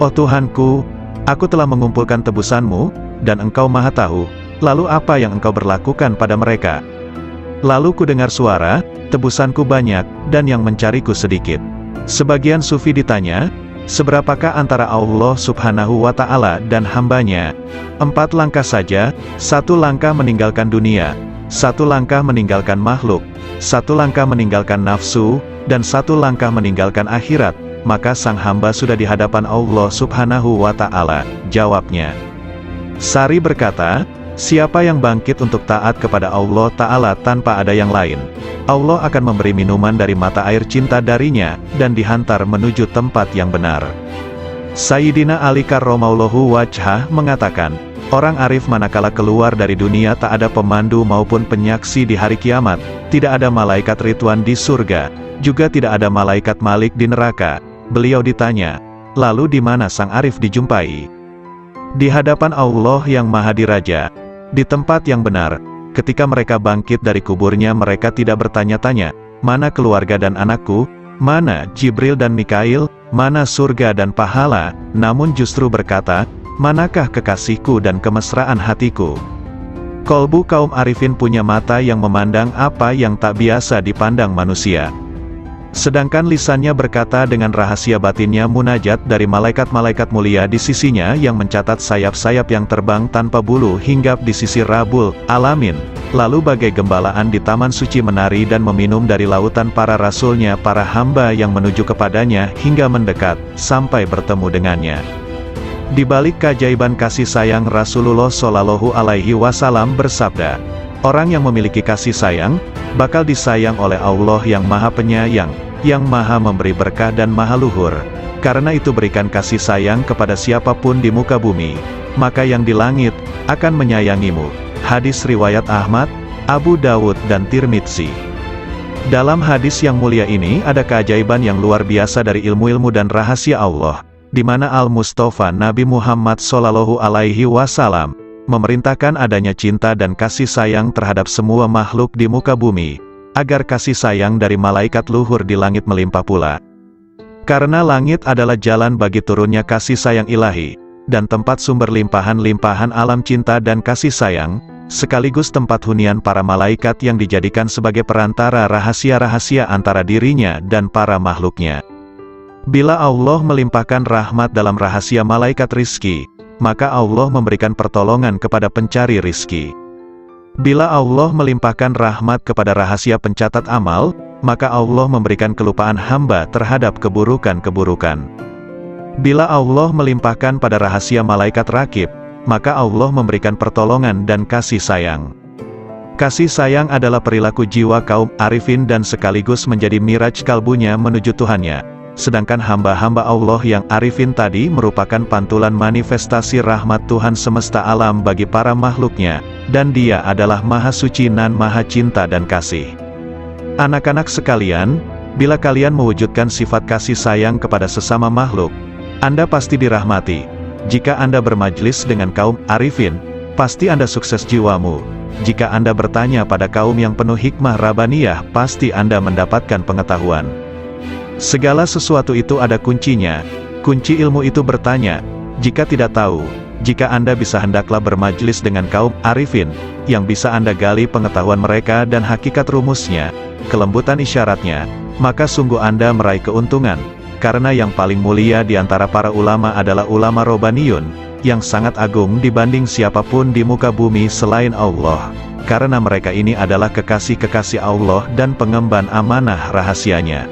oh Tuhanku, aku telah mengumpulkan tebusanmu, dan engkau maha tahu, lalu apa yang engkau berlakukan pada mereka? Lalu ku dengar suara, tebusanku banyak, dan yang mencariku sedikit. Sebagian sufi ditanya, seberapakah antara Allah Subhanahu wa Ta'ala dan hambanya? 4 langkah saja, 1 langkah meninggalkan dunia, 1 langkah meninggalkan makhluk, 1 langkah meninggalkan nafsu, dan 1 langkah meninggalkan akhirat, maka sang hamba sudah di hadapan Allah Subhanahu wa Ta'ala. Jawabnya. Sari berkata, siapa yang bangkit untuk taat kepada Allah Ta'ala tanpa ada yang lain, Allah akan memberi minuman dari mata air cinta darinya, dan dihantar menuju tempat yang benar. Sayyidina Ali karramallahu wajhah mengatakan, orang arif manakala keluar dari dunia tak ada pemandu maupun penyaksi di hari kiamat, tidak ada malaikat Ridwan di surga, juga tidak ada malaikat Malik di neraka. Beliau ditanya, lalu di mana sang arif dijumpai? Di hadapan Allah yang Maha Diraja, di tempat yang benar. Ketika mereka bangkit dari kuburnya, mereka tidak bertanya-tanya, mana keluarga dan anakku, mana Jibril dan Mikail, mana surga dan pahala, namun justru berkata, manakah kekasihku dan kemesraan hatiku? Kolbu kaum arifin punya mata yang memandang apa yang tak biasa dipandang manusia. Sedangkan lisannya berkata dengan rahasia batinnya munajat dari malaikat-malaikat mulia di sisinya yang mencatat sayap-sayap yang terbang tanpa bulu hinggap di sisi Rabbul Alamin. Lalu bagai gembalaan di taman suci menari dan meminum dari lautan para rasulnya, para hamba yang menuju kepadanya hingga mendekat, sampai bertemu dengannya. Di balik keajaiban kasih sayang, Rasulullah Shallallahu Alaihi Wasallam bersabda, orang yang memiliki kasih sayang, bakal disayang oleh Allah yang Maha Penyayang, yang Maha Memberi berkah dan Maha Luhur. Karena itu berikan kasih sayang kepada siapapun di muka bumi, maka yang di langit akan menyayangimu. Hadis riwayat Ahmad, Abu Dawud dan Tirmidzi. Dalam hadis yang mulia ini ada keajaiban yang luar biasa dari ilmu-ilmu dan rahasia Allah, di mana Al-Mustafa Nabi Muhammad Shallallahu Alaihi Wasallam memerintahkan adanya cinta dan kasih sayang terhadap semua makhluk di muka bumi, agar kasih sayang dari malaikat luhur di langit melimpah pula. Karena langit adalah jalan bagi turunnya kasih sayang ilahi, dan tempat sumber limpahan-limpahan alam cinta dan kasih sayang, sekaligus tempat hunian para malaikat yang dijadikan sebagai perantara rahasia-rahasia antara dirinya dan para makhluknya. Bila Allah melimpahkan rahmat dalam rahasia malaikat rizki, maka Allah memberikan pertolongan kepada pencari rizki. Bila Allah melimpahkan rahmat kepada rahasia pencatat amal, maka Allah memberikan kelupaan hamba terhadap keburukan-keburukan. Bila Allah melimpahkan pada rahasia malaikat rakib, maka Allah memberikan pertolongan dan kasih sayang. Kasih sayang adalah perilaku jiwa kaum arifin dan sekaligus menjadi miraj kalbunya menuju Tuhannya. Sedangkan hamba-hamba Allah yang arifin tadi merupakan pantulan manifestasi rahmat Tuhan semesta alam bagi para makhluknya, dan Dia adalah Maha Suci dan Maha Cinta dan Kasih. Anak-anak sekalian, bila kalian mewujudkan sifat kasih sayang kepada sesama makhluk, Anda pasti dirahmati. Jika Anda bermajlis dengan kaum arifin, pasti Anda sukses jiwamu. Jika Anda bertanya pada kaum yang penuh hikmah Rabbaniyah, pasti Anda mendapatkan pengetahuan. Segala sesuatu itu ada kuncinya. Kunci ilmu itu bertanya, jika tidak tahu, jika Anda bisa hendaklah bermajlis dengan kaum arifin, yang bisa Anda gali pengetahuan mereka dan hakikat rumusnya, kelembutan isyaratnya, maka sungguh Anda meraih keuntungan, karena yang paling mulia di antara para ulama adalah ulama Robbaniyun, yang sangat agung dibanding siapapun di muka bumi selain Allah, karena mereka ini adalah kekasih-kekasih Allah dan pengemban amanah rahasianya.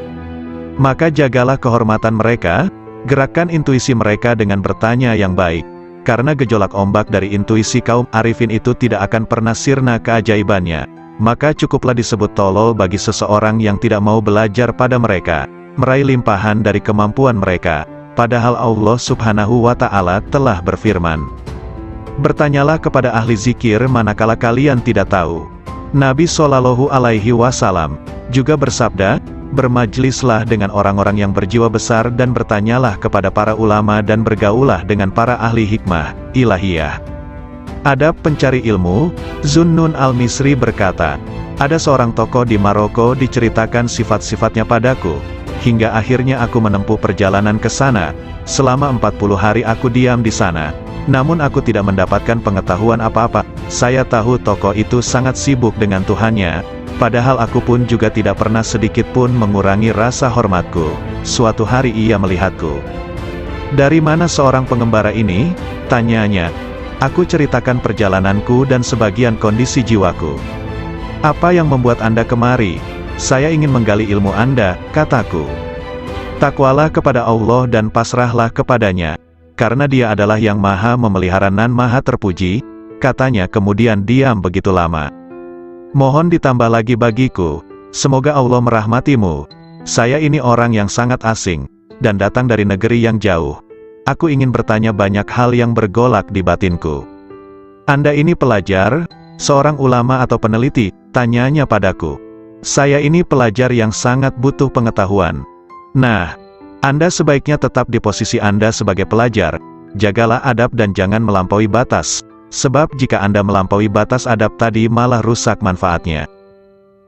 Maka jagalah kehormatan mereka, gerakkan intuisi mereka dengan bertanya yang baik, karena gejolak ombak dari intuisi kaum arifin itu tidak akan pernah sirna keajaibannya. Maka cukuplah disebut tolol bagi seseorang yang tidak mau belajar pada mereka, meraih limpahan dari kemampuan mereka, padahal Allah Subhanahu wa Ta'ala telah berfirman, "Bertanyalah kepada ahli zikir manakala kalian tidak tahu." Nabi Shallallahu Alaihi Wasallam juga bersabda, "Bermajlislah dengan orang-orang yang berjiwa besar dan bertanyalah kepada para ulama dan bergaullah dengan para ahli hikmah ilahiyah." Adab pencari ilmu, Zunnun al-Misri berkata, "Ada seorang tokoh di Maroko diceritakan sifat-sifatnya padaku, hingga akhirnya aku menempuh perjalanan ke sana. Selama 40 hari aku diam di sana, namun aku tidak mendapatkan pengetahuan apa-apa. Saya tahu tokoh itu sangat sibuk dengan Tuhannya, padahal aku pun juga tidak pernah sedikit pun mengurangi rasa hormatku. Suatu hari ia melihatku." "Dari mana seorang pengembara ini?" tanyanya. "Aku ceritakan perjalananku dan sebagian kondisi jiwaku." "Apa yang membuat Anda kemari?" "Saya ingin menggali ilmu Anda," kataku. "Takwalah kepada Allah dan pasrahlah kepadanya, karena Dia adalah yang maha memelihara dan maha terpuji," katanya kemudian diam begitu lama. "Mohon ditambah lagi bagiku, semoga Allah merahmatimu. Saya ini orang yang sangat asing, dan datang dari negeri yang jauh. Aku ingin bertanya banyak hal yang bergolak di batinku." "Anda ini pelajar, seorang ulama atau peneliti?" tanyanya padaku. "Saya ini pelajar yang sangat butuh pengetahuan." "Nah, Anda sebaiknya tetap di posisi Anda sebagai pelajar. Jagalah adab dan jangan melampaui batas. Sebab jika Anda melampaui batas adab tadi malah rusak manfaatnya."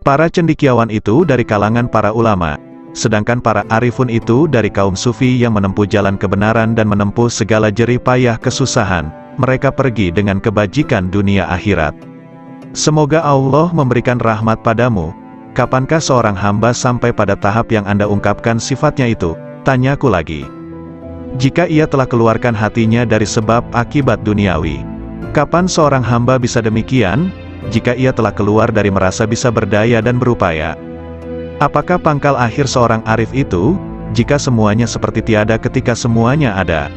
Para cendekiawan itu dari kalangan para ulama, sedangkan para arifun itu dari kaum sufi yang menempuh jalan kebenaran dan menempuh segala jerih payah kesusahan. Mereka pergi dengan kebajikan dunia akhirat. Semoga Allah memberikan rahmat padamu. "Kapankah seorang hamba sampai pada tahap yang Anda ungkapkan sifatnya itu?" tanyaku lagi. "Jika ia telah keluarkan hatinya dari sebab akibat duniawi." "Kapan seorang hamba bisa demikian?" "Jika ia telah keluar dari merasa bisa berdaya dan berupaya." "Apakah pangkal akhir seorang arif itu?" "Jika semuanya seperti tiada ketika semuanya ada."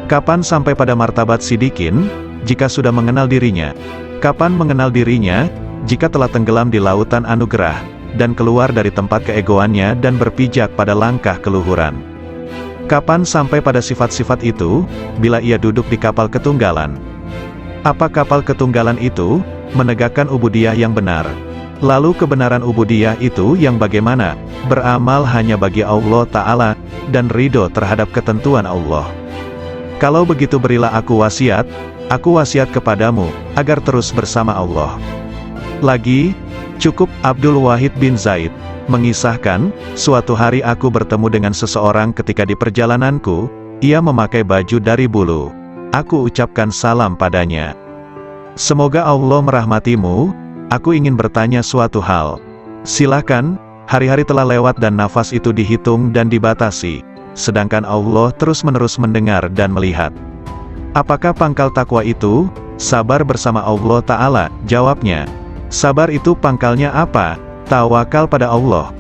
"Kapan sampai pada martabat sidikin?" "Jika sudah mengenal dirinya." "Kapan mengenal dirinya?" "Jika telah tenggelam di lautan anugerah, dan keluar dari tempat keegoannya dan berpijak pada langkah keluhuran." "Kapan sampai pada sifat-sifat itu?" "Bila ia duduk di kapal ketunggalan." "Apa kapal ketunggalan itu?" "Menegakkan ubudiyah yang benar." "Lalu kebenaran ubudiyah itu yang bagaimana?" "Beramal hanya bagi Allah Ta'ala, dan ridho terhadap ketentuan Allah." "Kalau begitu berilah aku wasiat kepadamu, agar terus bersama Allah." Lagi, cukup Abdul Wahid bin Zaid mengisahkan, "Suatu hari aku bertemu dengan seseorang ketika di perjalananku, ia memakai baju dari bulu. Aku ucapkan salam padanya. 'Semoga Allah merahmatimu, aku ingin bertanya suatu hal.' 'Silakan.' Hari-hari telah lewat dan nafas itu dihitung dan dibatasi, sedangkan Allah terus-menerus mendengar dan melihat. 'Apakah pangkal takwa itu?' 'Sabar bersama Allah Ta'ala,' jawabnya. 'Sabar itu pangkalnya apa?' 'Tawakal pada Allah.'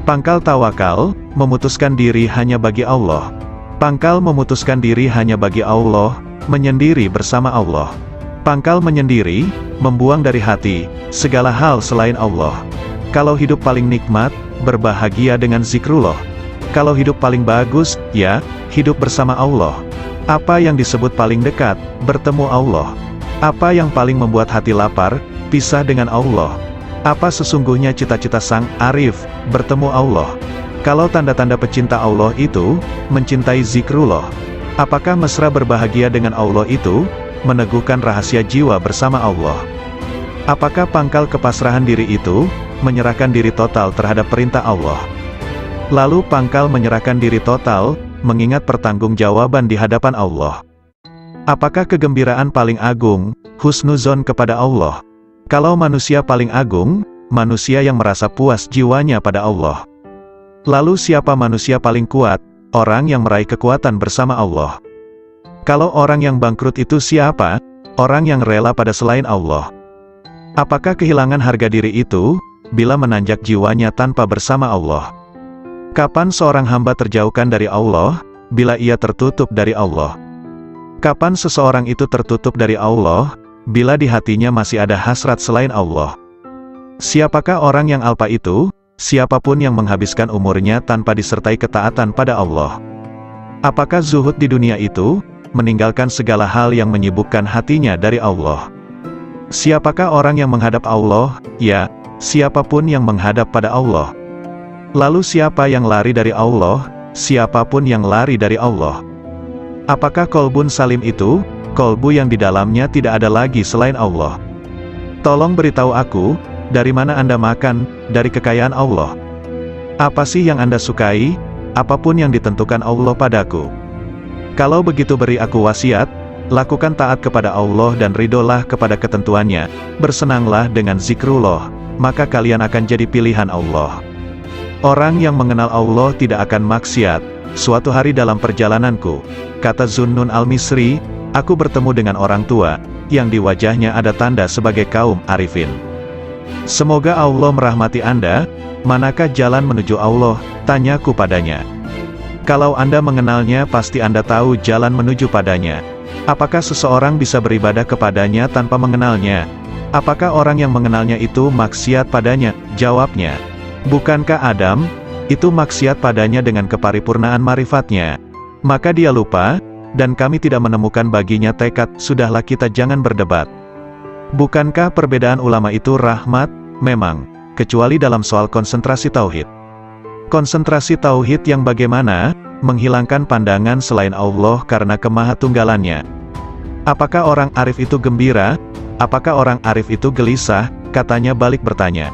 Pangkal tawakal, memutuskan diri hanya bagi Allah. Pangkal memutuskan diri hanya bagi Allah, menyendiri bersama Allah. Pangkal menyendiri, membuang dari hati, segala hal selain Allah. Kalau hidup paling nikmat, berbahagia dengan zikrullah. Kalau hidup paling bagus, ya, hidup bersama Allah. Apa yang disebut paling dekat, bertemu Allah. Apa yang paling membuat hati lapar, pisah dengan Allah. Apa sesungguhnya cita-cita sang arif, bertemu Allah. Kalau tanda-tanda pecinta Allah itu, mencintai zikrullah. Apakah mesra berbahagia dengan Allah itu, meneguhkan rahasia jiwa bersama Allah? Apakah pangkal kepasrahan diri itu, menyerahkan diri total terhadap perintah Allah? Lalu pangkal menyerahkan diri total, mengingat pertanggungjawaban di hadapan Allah. Apakah kegembiraan paling agung, husnuzon kepada Allah? Kalau manusia paling agung, manusia yang merasa puas jiwanya pada Allah. Lalu siapa manusia paling kuat? Orang yang meraih kekuatan bersama Allah. Kalau orang yang bangkrut itu siapa? Orang yang rela pada selain Allah. Apakah kehilangan harga diri itu, bila menanjak jiwanya tanpa bersama Allah? Kapan seorang hamba terjauhkan dari Allah, bila ia tertutup dari Allah? Kapan seseorang itu tertutup dari Allah, bila di hatinya masih ada hasrat selain Allah? Siapakah orang yang alpa itu? Siapapun yang menghabiskan umurnya tanpa disertai ketaatan pada Allah. Apakah zuhud di dunia itu, meninggalkan segala hal yang menyibukkan hatinya dari Allah? Siapakah orang yang menghadap Allah? Ya, siapapun yang menghadap pada Allah. Lalu siapa yang lari dari Allah? Siapapun yang lari dari Allah. Apakah kolbun salim itu? Kolbu yang di dalamnya tidak ada lagi selain Allah. Tolong beritahu aku, dari mana Anda makan, dari kekayaan Allah? Apa sih yang Anda sukai? Apapun yang ditentukan Allah padaku. Kalau begitu beri aku wasiat, lakukan taat kepada Allah dan ridolah kepada ketentuannya, bersenanglah dengan zikrullah, maka kalian akan jadi pilihan Allah. Orang yang mengenal Allah tidak akan maksiat. Suatu hari dalam perjalananku, kata Zunnun al-Misri, aku bertemu dengan orang tua, yang di wajahnya ada tanda sebagai kaum arifin. Semoga Allah merahmati Anda. Manakah jalan menuju Allah? Tanyaku padanya. Kalau Anda mengenalnya pasti Anda tahu jalan menuju padanya. Apakah seseorang bisa beribadah kepadanya tanpa mengenalnya? Apakah orang yang mengenalnya itu maksiat padanya? Jawabnya, bukankah Adam itu maksiat padanya dengan keparipurnaan marifatnya? Maka dia lupa, dan kami tidak menemukan baginya tekad. Sudahlah, kita jangan berdebat. Bukankah perbedaan ulama itu rahmat? Memang, kecuali dalam soal konsentrasi tauhid. Konsentrasi tauhid yang bagaimana? Menghilangkan pandangan selain Allah karena kemahatunggalannya. Apakah orang arif itu gembira? Apakah orang arif itu gelisah? Katanya balik bertanya.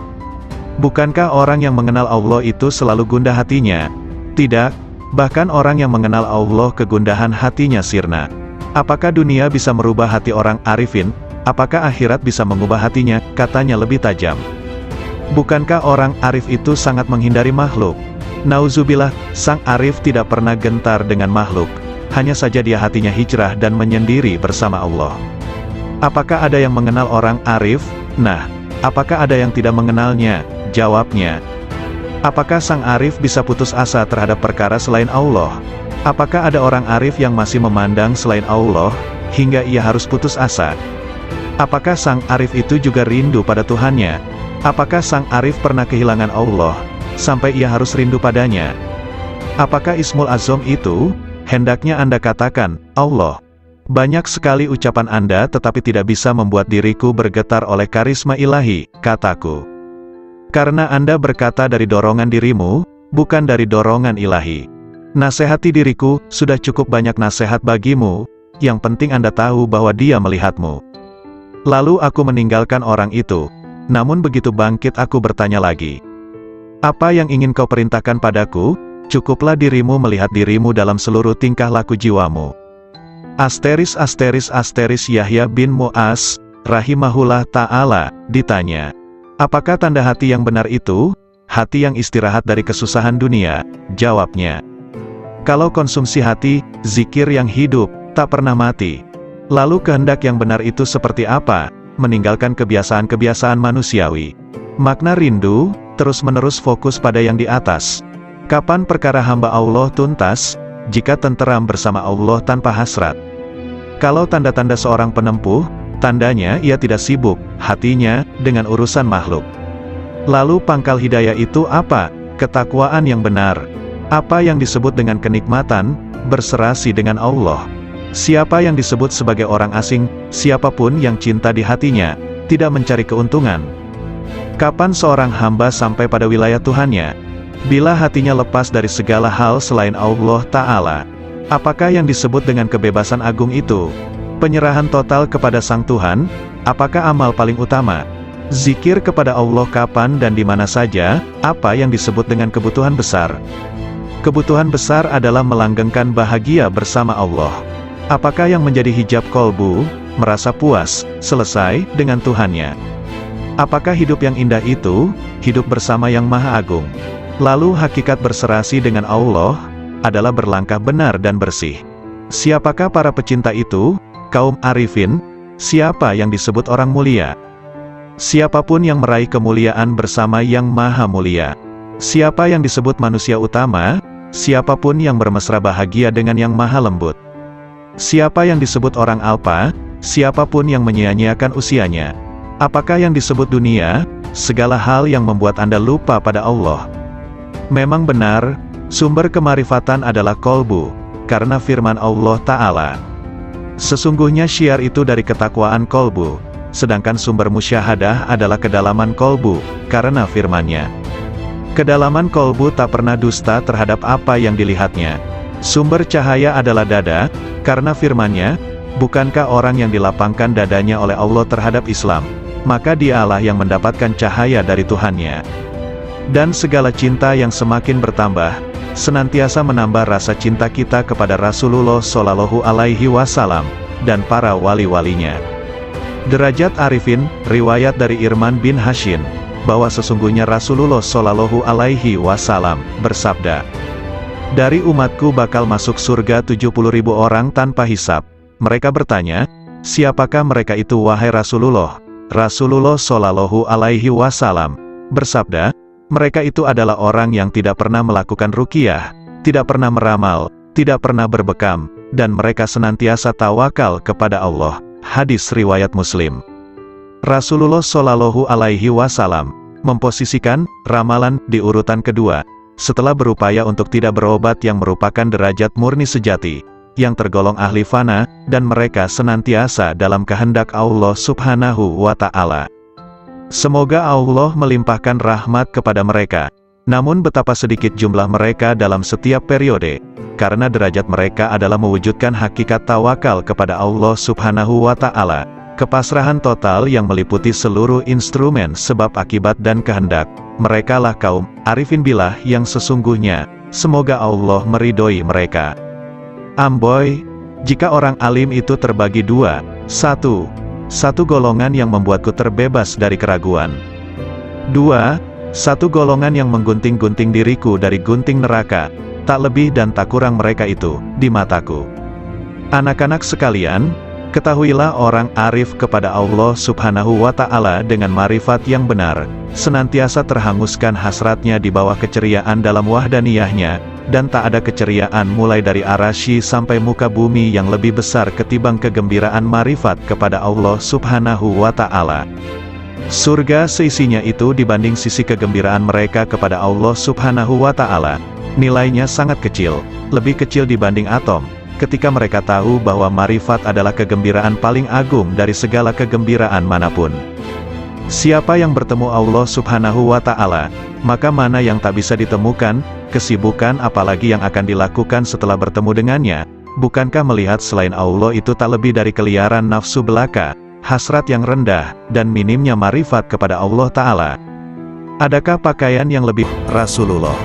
Bukankah orang yang mengenal Allah itu selalu gundah hatinya? Tidak, bahkan orang yang mengenal Allah kegundahan hatinya sirna. Apakah dunia bisa merubah hati orang arifin? Apakah akhirat bisa mengubah hatinya? Katanya lebih tajam. Bukankah orang arif itu sangat menghindari makhluk? Nauzubillah, sang arif tidak pernah gentar dengan makhluk. Hanya saja dia hatinya hijrah dan menyendiri bersama Allah. Apakah ada yang mengenal orang arif? Nah, apakah ada yang tidak mengenalnya? Jawabnya, apakah sang arif bisa putus asa terhadap perkara selain Allah? Apakah ada orang arif yang masih memandang selain Allah, hingga ia harus putus asa? Apakah sang arif itu juga rindu pada Tuhannya? Apakah sang arif pernah kehilangan Allah, sampai ia harus rindu padanya? Apakah Ismul Azam itu, hendaknya Anda katakan, Allah. Banyak sekali ucapan Anda tetapi tidak bisa membuat diriku bergetar oleh karisma ilahi, kataku. Karena Anda berkata dari dorongan dirimu, bukan dari dorongan ilahi. Nasihati diriku, sudah cukup banyak nasihat bagimu, yang penting Anda tahu bahwa Dia melihatmu. Lalu aku meninggalkan orang itu. Namun begitu bangkit aku bertanya lagi. Apa yang ingin kau perintahkan padaku? Cukuplah dirimu melihat dirimu dalam seluruh tingkah laku jiwamu. Asteris Yahya bin Mu'az, rahimahullah ta'ala, ditanya. Apakah tanda hati yang benar itu? Hati yang istirahat dari kesusahan dunia. Jawabnya, kalau konsumsi hati, zikir yang hidup, tak pernah mati. Lalu kehendak yang benar itu seperti apa? Meninggalkan kebiasaan-kebiasaan manusiawi. Makna rindu, terus-menerus fokus pada yang di atas. Kapan perkara hamba Allah tuntas? Jika tenteram bersama Allah tanpa hasrat. Kalau tanda-tanda seorang penempuh, tandanya ia tidak sibuk hatinya dengan urusan makhluk. Lalu pangkal hidayah itu apa? Ketakwaan yang benar. Apa yang disebut dengan kenikmatan? Berserasi dengan Allah. Siapa yang disebut sebagai orang asing? Siapapun yang cinta di hatinya, tidak mencari keuntungan. Kapan seorang hamba sampai pada wilayah Tuhannya? Bila hatinya lepas dari segala hal selain Allah Ta'ala. Apakah yang disebut dengan kebebasan agung itu? Penyerahan total kepada Sang Tuhan? Apakah amal paling utama? Zikir kepada Allah kapan dan di mana saja? Apa yang disebut dengan kebutuhan besar? Kebutuhan besar adalah melanggengkan bahagia bersama Allah. Apakah yang menjadi hijab kolbu? Merasa puas, selesai, dengan Tuhannya. Apakah hidup yang indah itu? Hidup bersama yang Maha Agung. Lalu hakikat berserasi dengan Allah adalah berlangkah benar dan bersih. Siapakah para pecinta itu? Kaum arifin. Siapa yang disebut orang mulia? Siapapun yang meraih kemuliaan bersama yang Maha Mulia. Siapa yang disebut manusia utama? Siapapun yang bermesra bahagia dengan yang Maha Lembut. Siapa yang disebut orang alpa? Siapapun yang menyia-nyiakan usianya. Apakah yang disebut dunia? Segala hal yang membuat Anda lupa pada Allah. Memang benar, sumber kemarifatan adalah kolbu, karena firman Allah Ta'ala. Sesungguhnya syiar itu dari ketakwaan kolbu, sedangkan sumber musyahadah adalah kedalaman kolbu, karena firman-Nya. Kedalaman kolbu tak pernah dusta terhadap apa yang dilihatnya. Sumber cahaya adalah dada, karena firman-Nya, bukankah orang yang dilapangkan dadanya oleh Allah terhadap Islam, maka dialah yang mendapatkan cahaya dari Tuhannya. Dan segala cinta yang semakin bertambah, senantiasa menambah rasa cinta kita kepada Rasulullah Shallallahu Alaihi Wasallam, dan para wali-walinya. Derajat Arifin, riwayat dari Irman bin Hashin, bahwa sesungguhnya Rasulullah Shallallahu Alaihi Wasallam bersabda, dari umatku bakal masuk surga 70.000 orang tanpa hisab. Mereka bertanya, siapakah mereka itu wahai Rasulullah? Rasulullah Shallallahu Alaihi Wasallam bersabda, mereka itu adalah orang yang tidak pernah melakukan ruqyah, tidak pernah meramal, tidak pernah berbekam, dan mereka senantiasa tawakal kepada Allah. Hadis riwayat Muslim. Rasulullah Shallallahu Alaihi Wasallam memposisikan ramalan di urutan kedua, setelah berupaya untuk tidak berobat yang merupakan derajat murni sejati, yang tergolong ahli fana, dan mereka senantiasa dalam kehendak Allah Subhanahu wa Ta'ala. Semoga Allah melimpahkan rahmat kepada mereka. Namun betapa sedikit jumlah mereka dalam setiap periode, karena derajat mereka adalah mewujudkan hakikat tawakal kepada Allah Subhanahu wa Ta'ala. Kepasrahan total yang meliputi seluruh instrumen sebab akibat dan kehendak. Merekalah kaum arifin billah yang sesungguhnya. Semoga Allah meridhoi mereka. Amboi, jika orang alim itu terbagi dua, satu golongan yang membuatku terbebas dari keraguan. Dua, satu golongan yang menggunting-gunting diriku dari gunting neraka, tak lebih dan tak kurang mereka itu, di mataku. Anak-anak sekalian, ketahuilah orang arif kepada Allah Subhanahu wa Ta'ala dengan marifat yang benar, senantiasa terhanguskan hasratnya di bawah keceriaan dalam wahdaniyahnya, dan tak ada keceriaan mulai dari arasy sampai muka bumi yang lebih besar ketimbang kegembiraan marifat kepada Allah Subhanahu wa Ta'ala. Surga seisinya itu dibanding sisi kegembiraan mereka kepada Allah Subhanahu wa Ta'ala, nilainya sangat kecil, lebih kecil dibanding atom. Ketika mereka tahu bahwa marifat adalah kegembiraan paling agung dari segala kegembiraan manapun. Siapa yang bertemu Allah Subhanahu wa Ta'ala, maka mana yang tak bisa ditemukan, kesibukan apalagi yang akan dilakukan setelah bertemu dengannya. Bukankah melihat selain Allah itu tak lebih dari keliaran nafsu belaka, hasrat yang rendah, dan minimnya marifat kepada Allah Ta'ala? Adakah pakaian yang lebih? Rasulullah.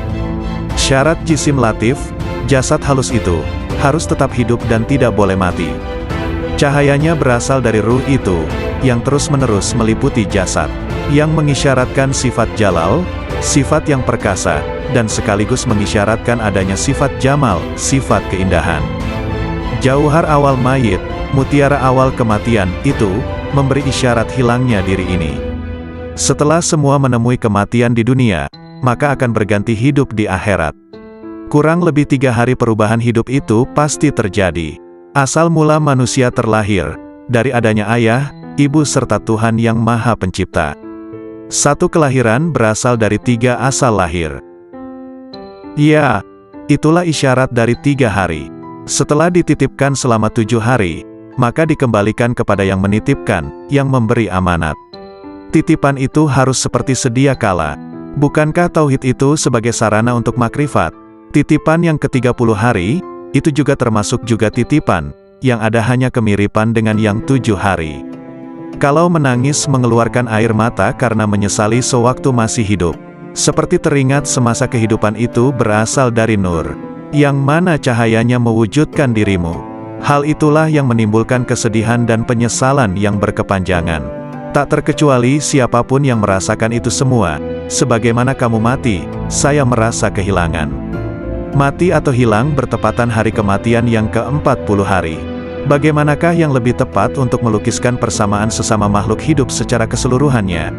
Syarat jisim latif, jasad halus itu harus tetap hidup dan tidak boleh mati. Cahayanya berasal dari ruh itu, yang terus-menerus meliputi jasad, yang mengisyaratkan sifat jalal, sifat yang perkasa, dan sekaligus mengisyaratkan adanya sifat jamal, sifat keindahan. Jauhar awal mayit, mutiara awal kematian, itu memberi isyarat hilangnya diri ini. Setelah semua menemui kematian di dunia, maka akan berganti hidup di akhirat. Kurang lebih 3 hari perubahan hidup itu pasti terjadi. Asal mula manusia terlahir, dari adanya ayah, ibu serta Tuhan yang Maha Pencipta. Satu kelahiran berasal dari 3 asal lahir. Ya, itulah isyarat dari 3 hari. Setelah dititipkan selama 7 hari, maka dikembalikan kepada yang menitipkan, yang memberi amanat. Titipan itu harus seperti sedia kala. Bukankah tauhid itu sebagai sarana untuk makrifat? Titipan yang ke-30 hari, itu juga termasuk juga titipan, yang ada hanya kemiripan dengan yang 7 hari. Kalau menangis mengeluarkan air mata karena menyesali sewaktu masih hidup, seperti teringat semasa kehidupan itu berasal dari nur, yang mana cahayanya mewujudkan dirimu. Hal itulah yang menimbulkan kesedihan dan penyesalan yang berkepanjangan. Tak terkecuali siapapun yang merasakan itu semua. Sebagaimana kamu mati, saya merasa kehilangan. Mati atau hilang bertepatan hari kematian yang ke-40 hari. Bagaimanakah yang lebih tepat untuk melukiskan persamaan sesama makhluk hidup secara keseluruhannya?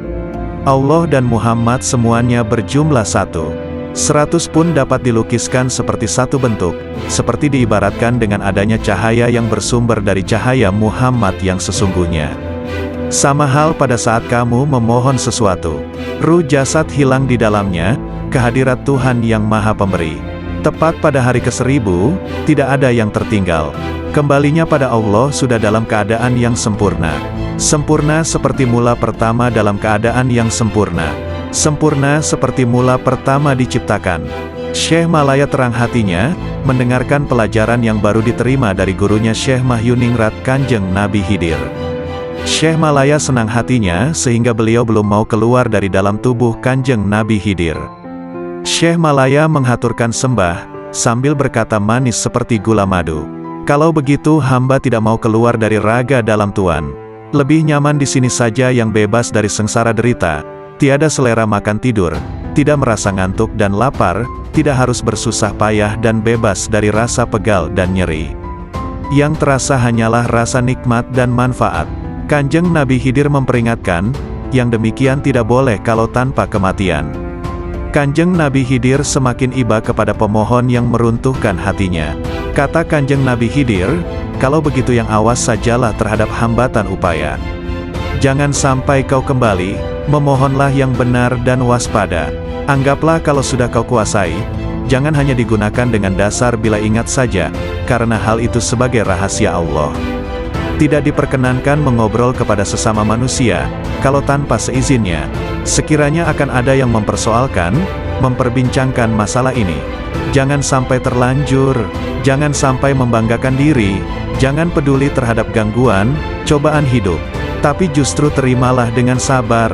Allah dan Muhammad semuanya berjumlah 1. 100 pun dapat dilukiskan seperti satu bentuk, seperti diibaratkan dengan adanya cahaya yang bersumber dari cahaya Muhammad yang sesungguhnya. Sama hal pada saat kamu memohon sesuatu, ruh jasad hilang di dalamnya, kehadirat Tuhan yang Maha Pemberi. Tepat pada hari ke-1000, tidak ada yang tertinggal. Kembalinya pada Allah sudah dalam keadaan yang sempurna. Sempurna seperti mula pertama dalam keadaan yang sempurna. Sempurna seperti mula pertama diciptakan. Syekh Malaya terang hatinya, mendengarkan pelajaran yang baru diterima dari gurunya Syekh Mahyuningrat Kanjeng Nabi Khidir. Syekh Malaya senang hatinya sehingga beliau belum mau keluar dari dalam tubuh Kanjeng Nabi Khidir. Syekh Malaya menghaturkan sembah, sambil berkata manis seperti gula madu. Kalau begitu hamba tidak mau keluar dari raga dalam Tuan. Lebih nyaman di sini saja yang bebas dari sengsara derita. Tiada selera makan tidur, tidak merasa ngantuk dan lapar, tidak harus bersusah payah dan bebas dari rasa pegal dan nyeri. Yang terasa hanyalah rasa nikmat dan manfaat. Kanjeng Nabi Khidir memperingatkan, yang demikian tidak boleh kalau tanpa kematian. Kanjeng Nabi Khidir semakin iba kepada pemohon yang meruntuhkan hatinya. Kata Kanjeng Nabi Khidir, kalau begitu yang awas sajalah terhadap hambatan upaya. Jangan sampai kau kembali, memohonlah yang benar dan waspada. Anggaplah kalau sudah kau kuasai, jangan hanya digunakan dengan dasar bila ingat saja, karena hal itu sebagai rahasia Allah. Tidak diperkenankan mengobrol kepada sesama manusia, kalau tanpa seizinnya. Sekiranya akan ada yang mempersoalkan, memperbincangkan masalah ini. Jangan sampai terlanjur, jangan sampai membanggakan diri, jangan peduli terhadap gangguan, cobaan hidup. Tapi justru terimalah dengan sabar.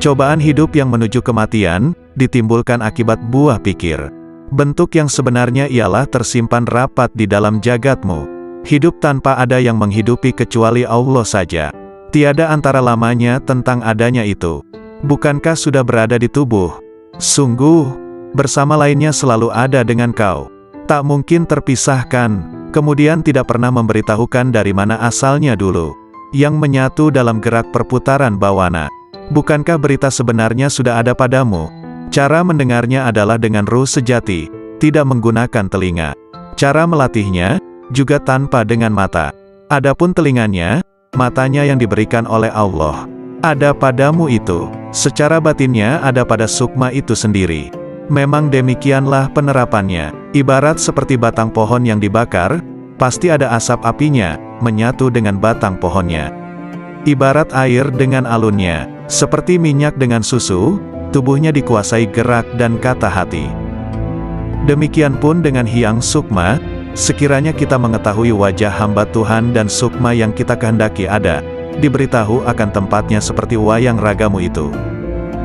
Cobaan hidup yang menuju kematian, ditimbulkan akibat buah pikir. Bentuk yang sebenarnya ialah tersimpan rapat di dalam jagatmu. Hidup tanpa ada yang menghidupi kecuali Allah saja. Tiada antara lamanya tentang adanya itu. Bukankah sudah berada di tubuh? Sungguh, bersama lainnya selalu ada dengan kau. Tak mungkin terpisahkan, kemudian tidak pernah memberitahukan dari mana asalnya dulu. Yang menyatu dalam gerak perputaran bawana. Bukankah berita sebenarnya sudah ada padamu? Cara mendengarnya adalah dengan ruh sejati, tidak menggunakan telinga. Cara melatihnya, juga tanpa dengan mata. Adapun telinganya, matanya yang diberikan oleh Allah. Ada padamu itu, secara batinnya ada pada sukma itu sendiri. Memang demikianlah penerapannya. Ibarat seperti batang pohon yang dibakar, pasti ada asap apinya, menyatu dengan batang pohonnya. Ibarat air dengan alunnya, seperti minyak dengan susu, tubuhnya dikuasai gerak dan kata hati. Demikian pun dengan Hyang Sukma. Sekiranya kita mengetahui wajah hamba Tuhan dan sukma yang kita kehendaki ada, diberitahu akan tempatnya seperti wayang ragamu itu.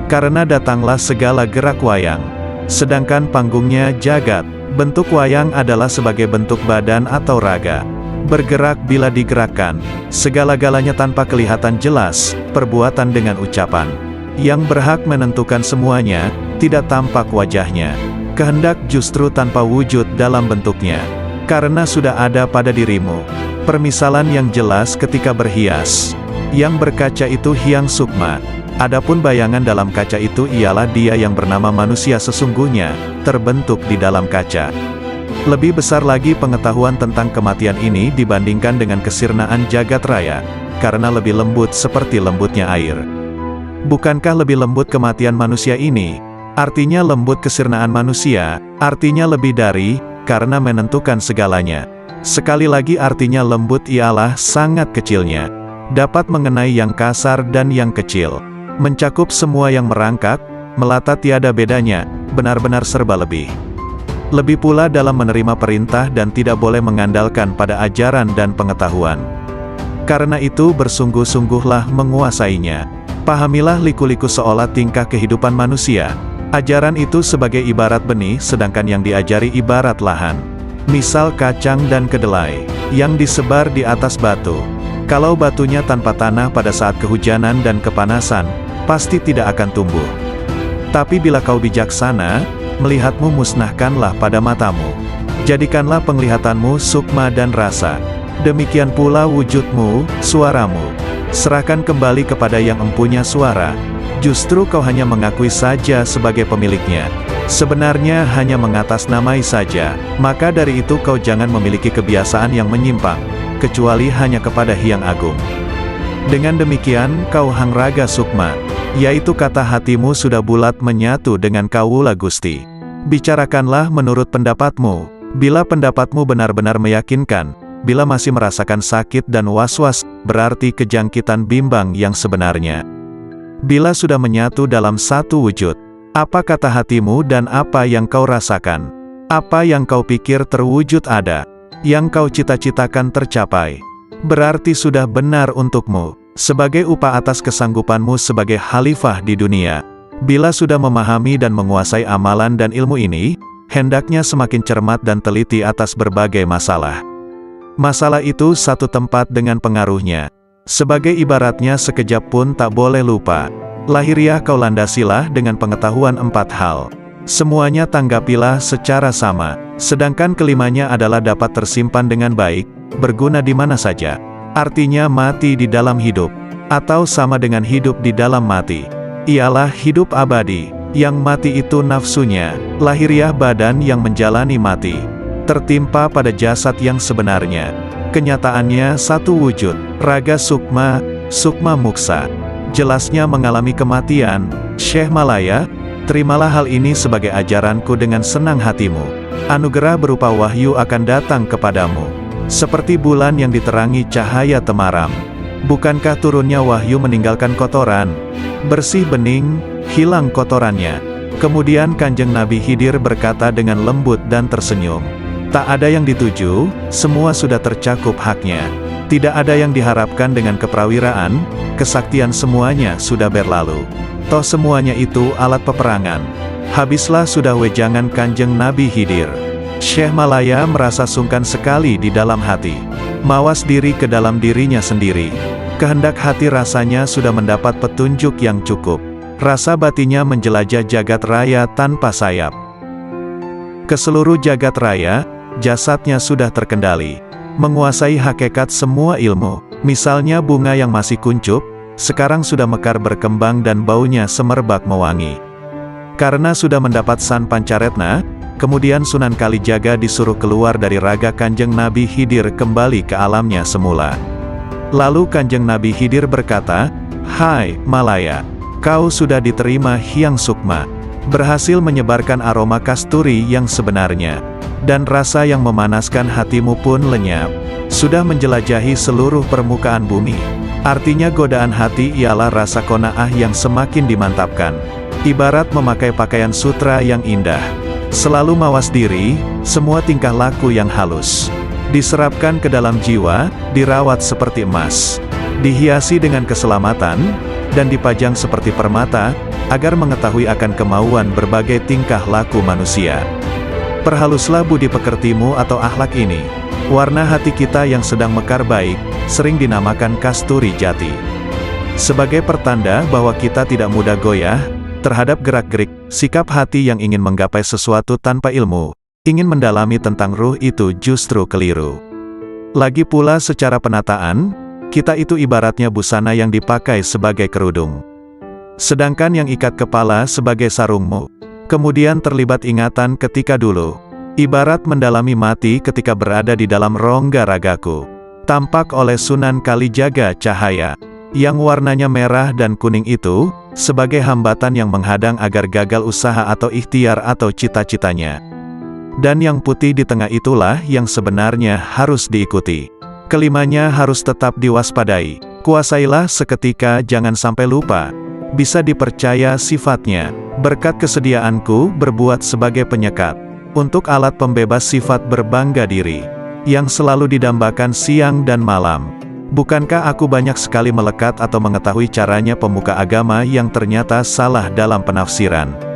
Karena datanglah segala gerak wayang. Sedangkan panggungnya jagat, bentuk wayang adalah sebagai bentuk badan atau raga. Bergerak bila digerakkan, segala-galanya tanpa kelihatan jelas, perbuatan dengan ucapan. Yang berhak menentukan semuanya, tidak tampak wajahnya. Kehendak justru tanpa wujud dalam bentuknya. Karena sudah ada pada dirimu. Permisalan yang jelas ketika berhias. Yang berkaca itu Hyang Sukma. Adapun bayangan dalam kaca itu ialah dia yang bernama manusia sesungguhnya, terbentuk di dalam kaca. Lebih besar lagi pengetahuan tentang kematian ini dibandingkan dengan kesirnaan jagat raya, karena lebih lembut seperti lembutnya air. Bukankah lebih lembut kematian manusia ini? Artinya lembut kesirnaan manusia, artinya lebih dari, karena menentukan segalanya. Sekali lagi artinya lembut ialah sangat kecilnya. Dapat mengenai yang kasar dan yang kecil. Mencakup semua yang merangkak, melata tiada bedanya, benar-benar serba lebih. Lebih pula dalam menerima perintah dan tidak boleh mengandalkan pada ajaran dan pengetahuan. Karena itu bersungguh-sungguhlah menguasainya. Pahamilah liku-liku seolah tingkah kehidupan manusia. Ajaran itu sebagai ibarat benih sedangkan yang diajari ibarat lahan. Misal kacang dan kedelai, yang disebar di atas batu. Kalau batunya tanpa tanah pada saat kehujanan dan kepanasan, pasti tidak akan tumbuh. Tapi bila kau bijaksana, melihatmu musnahkanlah pada matamu. Jadikanlah penglihatanmu sukma dan rasa. Demikian pula wujudmu, suaramu. Serahkan kembali kepada yang empunya suara. Justru kau hanya mengakui saja sebagai pemiliknya. Sebenarnya hanya mengatasnamai saja. Maka dari itu kau jangan memiliki kebiasaan yang menyimpang, kecuali hanya kepada Hyang Agung. Dengan demikian kau hangraga sukma, yaitu kata hatimu sudah bulat menyatu dengan Kawula Gusti. Bicarakanlah menurut pendapatmu. Bila pendapatmu benar-benar meyakinkan, bila masih merasakan sakit dan was-was, berarti kejangkitan bimbang yang sebenarnya. Bila sudah menyatu dalam satu wujud, apa kata hatimu dan apa yang kau rasakan? Apa yang kau pikir terwujud ada, yang kau cita-citakan tercapai. Berarti sudah benar untukmu, sebagai upah atas kesanggupanmu sebagai khalifah di dunia. Bila sudah memahami dan menguasai amalan dan ilmu ini, hendaknya semakin cermat dan teliti atas berbagai masalah. Masalah itu satu tempat dengan pengaruhnya. Sebagai ibaratnya sekejap pun tak boleh lupa. Lahiriah kau landasilah dengan pengetahuan 4 hal. Semuanya tanggapilah secara sama. Sedangkan kelimanya adalah dapat tersimpan dengan baik, berguna di mana saja. Artinya mati di dalam hidup, atau sama dengan hidup di dalam mati. Ialah hidup abadi, yang mati itu nafsunya, lahiriah badan yang menjalani mati. Tertimpa pada jasad yang sebenarnya. Kenyataannya satu wujud, raga sukma, sukma muksa. Jelasnya mengalami kematian. Syekh Malaya, terimalah hal ini sebagai ajaranku dengan senang hatimu. Anugerah berupa wahyu akan datang kepadamu. Seperti bulan yang diterangi cahaya temaram. Bukankah turunnya wahyu meninggalkan kotoran? Bersih bening, hilang kotorannya. Kemudian Kanjeng Nabi Khidir berkata dengan lembut dan tersenyum. Tak ada yang dituju, semua sudah tercakup haknya. Tidak ada yang diharapkan dengan keprawiraan, kesaktian semuanya sudah berlalu. Toh semuanya itu alat peperangan. Habislah sudah wejangan Kanjeng Nabi Khidir. Syekh Malaya merasa sungkan sekali di dalam hati. Mawas diri ke dalam dirinya sendiri. Kehendak hati rasanya sudah mendapat petunjuk yang cukup. Rasa batinnya menjelajah jagat raya tanpa sayap. Ke seluruh jagat raya, jasadnya sudah terkendali. Menguasai hakikat semua ilmu. Misalnya bunga yang masih kuncup, sekarang sudah mekar berkembang dan baunya semerbak mewangi. Karena sudah mendapat San Pancaretna, kemudian Sunan Kalijaga disuruh keluar dari raga Kanjeng Nabi Khidir kembali ke alamnya semula. Lalu Kanjeng Nabi Khidir berkata, "Hai, Malaya, kau sudah diterima Hyang Sukma, berhasil menyebarkan aroma kasturi yang sebenarnya, dan rasa yang memanaskan hatimu pun lenyap, sudah menjelajahi seluruh permukaan bumi." Artinya godaan hati ialah rasa qanaah yang semakin dimantapkan. Ibarat memakai pakaian sutra yang indah. Selalu mawas diri, semua tingkah laku yang halus. Diserapkan ke dalam jiwa, dirawat seperti emas. Dihiasi dengan keselamatan, dan dipajang seperti permata, agar mengetahui akan kemauan berbagai tingkah laku manusia. Perhaluslah budi pekertimu atau akhlak ini. Warna hati kita yang sedang mekar baik, sering dinamakan kasturi jati. Sebagai pertanda bahwa kita tidak mudah goyah terhadap gerak-gerik, sikap hati yang ingin menggapai sesuatu tanpa ilmu, ingin mendalami tentang ruh itu justru keliru. Lagi pula secara penataan, kita itu ibaratnya busana yang dipakai sebagai kerudung. sedangkan yang ikat kepala sebagai sarungmu. Kemudian terlibat ingatan ketika dulu, ibarat mendalami mati ketika berada di dalam rongga ragaku. Tampak oleh Sunan Kalijaga cahaya, yang warnanya merah dan kuning itu, sebagai hambatan yang menghadang agar gagal usaha atau ikhtiar atau cita-citanya. Dan yang putih di tengah itulah yang sebenarnya harus diikuti. Kelimanya harus tetap diwaspadai. Kuasailah seketika, jangan sampai lupa. Bisa dipercaya sifatnya. Berkat kesediaanku berbuat sebagai penyekat, untuk alat pembebas sifat berbangga diri, yang selalu didambakan siang dan malam. Bukankah aku banyak sekali melekat atau mengetahui caranya pemuka agama yang ternyata salah dalam penafsiran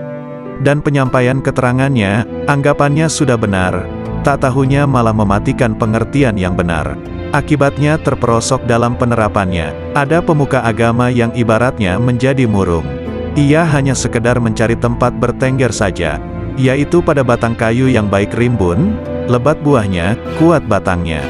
dan penyampaian keterangannya, anggapannya sudah benar, tak tahunya malah mematikan pengertian yang benar. Akibatnya terperosok dalam penerapannya. Ada pemuka agama yang ibaratnya menjadi murung. Ia hanya sekedar mencari tempat bertengger saja, yaitu pada batang kayu yang baik rimbun, lebat buahnya, kuat batangnya.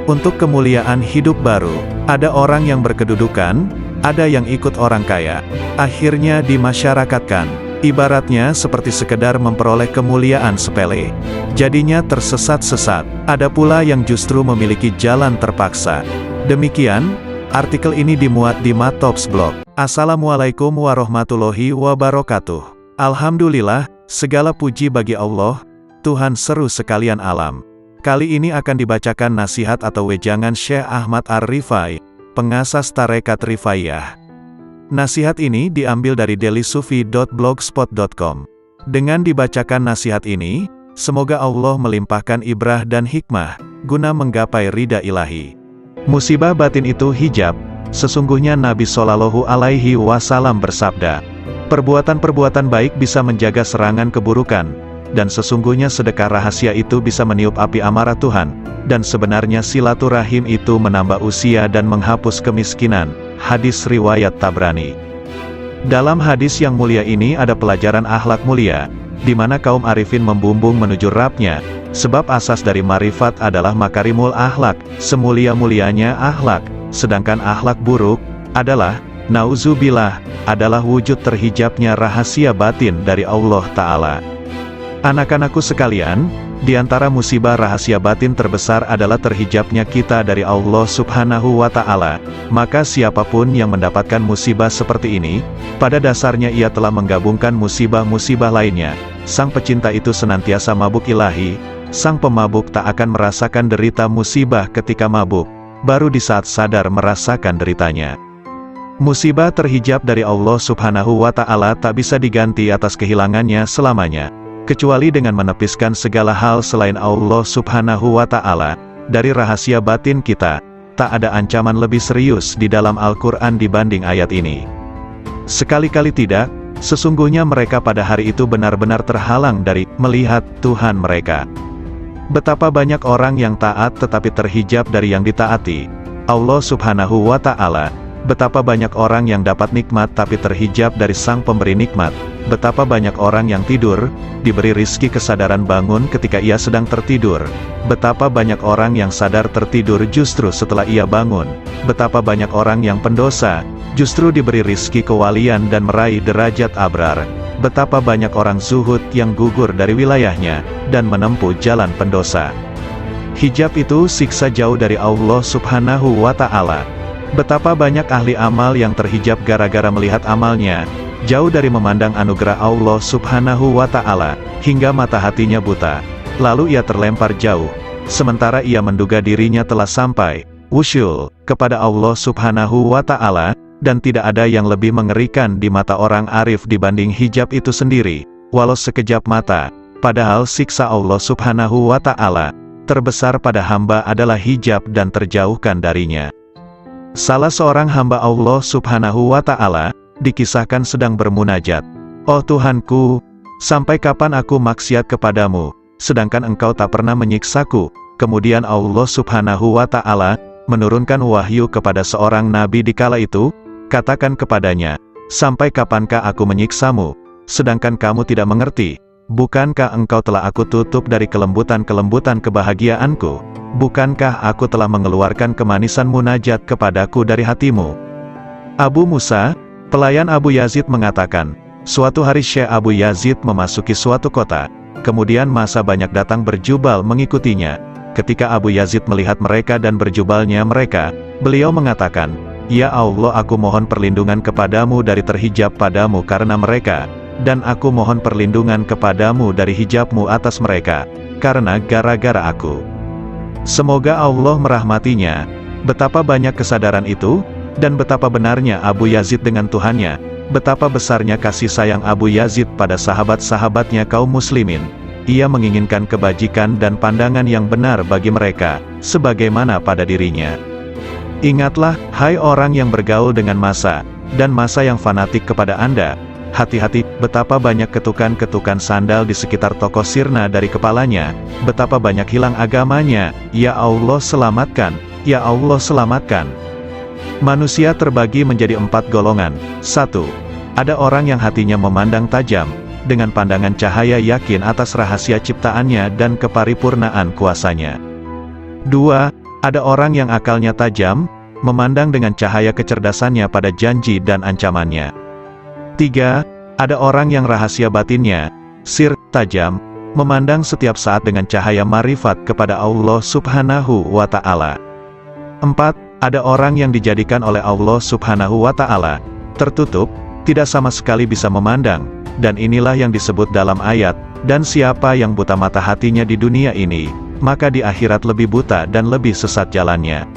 Untuk kemuliaan hidup baru, ada orang yang berkedudukan, ada yang ikut orang kaya. Akhirnya dimasyarakatkan, ibaratnya seperti sekedar memperoleh kemuliaan sepele. Jadinya tersesat-sesat. Ada pula yang justru memiliki jalan terpaksa. Demikian, artikel ini dimuat di Matops Blog. Assalamualaikum warahmatullahi wabarakatuh. Alhamdulillah, segala puji bagi Allah, Tuhan seru sekalian alam. Kali ini akan dibacakan nasihat atau wejangan Syekh Ahmad Ar-Rifai, pengasas Tarekat Rifaiyah. Nasihat ini diambil dari dailysufi.blogspot.com. Dengan dibacakan nasihat ini, semoga Allah melimpahkan ibrah dan hikmah, guna menggapai ridha ilahi. Musibah batin itu hijab. Sesungguhnya Nabi Shallallahu Alaihi Wasallam bersabda, perbuatan-perbuatan baik bisa menjaga serangan keburukan, dan sesungguhnya sedekah rahasia itu bisa meniup api amarah Tuhan, dan sebenarnya silaturahim itu menambah usia dan menghapus kemiskinan. Hadis riwayat Tabrani. Dalam hadis yang mulia ini ada pelajaran akhlak mulia, di mana kaum arifin membumbung menuju Rabb-Nya, sebab asas dari marifat adalah makarimul akhlak, semulia-mulianya akhlak, sedangkan akhlak buruk adalah, nauzubillah, adalah wujud terhijabnya rahasia batin dari Allah Ta'ala. Anak-anakku sekalian, di antara musibah rahasia batin terbesar adalah terhijabnya kita dari Allah Subhanahu wa Ta'ala. Maka siapapun yang mendapatkan musibah seperti ini, pada dasarnya ia telah menggabungkan musibah-musibah lainnya. Sang pecinta itu senantiasa mabuk ilahi, sang pemabuk tak akan merasakan derita musibah ketika mabuk, baru di saat sadar merasakan deritanya. Musibah terhijab dari Allah Subhanahu wa Ta'ala tak bisa diganti atas kehilangannya selamanya, kecuali dengan menepiskan segala hal selain Allah Subhanahu wa Ta'ala. Dari rahasia batin kita, tak ada ancaman lebih serius di dalam Al-Quran dibanding ayat ini. Sekali-kali tidak, sesungguhnya mereka pada hari itu benar-benar terhalang dari melihat Tuhan mereka. Betapa banyak orang yang taat tetapi terhijab dari yang ditaati Allah Subhanahu wa Ta'ala. Betapa banyak orang yang dapat nikmat tapi terhijab dari sang pemberi nikmat. Betapa banyak orang yang tidur, diberi rizki kesadaran bangun ketika ia sedang tertidur. Betapa banyak orang yang sadar tertidur justru setelah ia bangun. Betapa banyak orang yang pendosa, justru diberi rizki kewalian dan meraih derajat abrar. Betapa banyak orang zuhud yang gugur dari wilayahnya, dan menempuh jalan pendosa. Hijab itu siksa jauh dari Allah Subhanahu wa Ta'ala. Betapa banyak ahli amal yang terhijab gara-gara melihat amalnya, jauh dari memandang anugerah Allah Subhanahu wa Ta'ala, hingga mata hatinya buta. Lalu ia terlempar jauh, sementara ia menduga dirinya telah sampai, wusyul, kepada Allah Subhanahu wa Ta'ala, dan tidak ada yang lebih mengerikan di mata orang arif dibanding hijab itu sendiri, walau sekejap mata. Padahal siksa Allah Subhanahu wa Ta'ala terbesar pada hamba adalah hijab dan terjauhkan darinya. Salah seorang hamba Allah Subhanahu wa Ta'ala dikisahkan sedang bermunajat, "Oh Tuhanku, sampai kapan aku maksiat kepadamu, sedangkan Engkau tak pernah menyiksaku?" Kemudian Allah Subhanahu wa Ta'ala menurunkan wahyu kepada seorang nabi di kala itu, katakan kepadanya, "Sampai kapankah aku menyiksamu, sedangkan kamu tidak mengerti? Bukankah engkau telah aku tutup dari kelembutan-kelembutan kebahagiaanku? Bukankah aku telah mengeluarkan kemanisan munajat kepadaku dari hatimu?" Abu Musa, Pelayan Abu Yazid mengatakan, suatu hari Syekh Abu Yazid memasuki suatu kota, kemudian massa banyak datang berjubal mengikutinya. Ketika Abu Yazid melihat mereka dan berjubalnya mereka, beliau mengatakan, "Ya Allah, aku mohon perlindungan kepadamu dari terhijab padamu karena mereka, dan aku mohon perlindungan kepadamu dari hijabmu atas mereka, karena gara-gara aku." Semoga Allah merahmatinya. Betapa banyak kesadaran itu, dan betapa benarnya Abu Yazid dengan Tuhannya, betapa besarnya kasih sayang Abu Yazid pada sahabat-sahabatnya kaum muslimin. Ia menginginkan kebajikan dan pandangan yang benar bagi mereka, sebagaimana pada dirinya. Ingatlah, hai orang yang bergaul dengan massa, dan massa yang fanatik kepada Anda. Hati-hati, betapa banyak ketukan-ketukan sandal di sekitar toko sirna dari kepalanya, betapa banyak hilang agamanya. Ya Allah selamatkan, ya Allah selamatkan. Manusia terbagi menjadi 4 golongan. 1. Ada orang yang hatinya memandang tajam, dengan pandangan cahaya yakin atas rahasia ciptaannya dan keparipurnaan kuasanya. 2. Ada orang yang akalnya tajam, memandang dengan cahaya kecerdasannya pada janji dan ancamannya. 3. Ada orang yang rahasia batinnya, sir, tajam, memandang setiap saat dengan cahaya marifat kepada Allah Subhanahu wa Ta'ala. 4. Ada orang yang dijadikan oleh Allah Subhanahu wa Ta'ala tertutup, tidak sama sekali bisa memandang, dan inilah yang disebut dalam ayat, dan siapa yang buta mata hatinya di dunia ini, maka di akhirat lebih buta dan lebih sesat jalannya.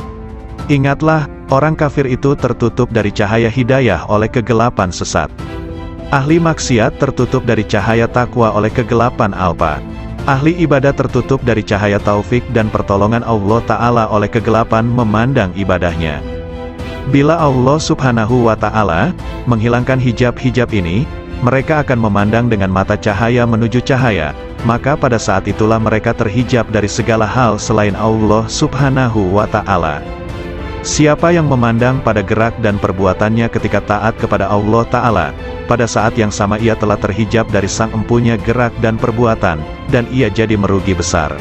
Ingatlah, orang kafir itu tertutup dari cahaya hidayah oleh kegelapan sesat. Ahli maksiat tertutup dari cahaya takwa oleh kegelapan alpa. Ahli ibadah tertutup dari cahaya taufik dan pertolongan Allah Ta'ala oleh kegelapan memandang ibadahnya. Bila Allah Subhanahu wa Ta'ala menghilangkan hijab-hijab ini, mereka akan memandang dengan mata cahaya menuju cahaya, maka pada saat itulah mereka terhijab dari segala hal selain Allah Subhanahu wa Ta'ala. Siapa yang memandang pada gerak dan perbuatannya ketika taat kepada Allah Ta'ala, pada saat yang sama ia telah terhijab dari sang empunya gerak dan perbuatan, dan ia jadi merugi besar.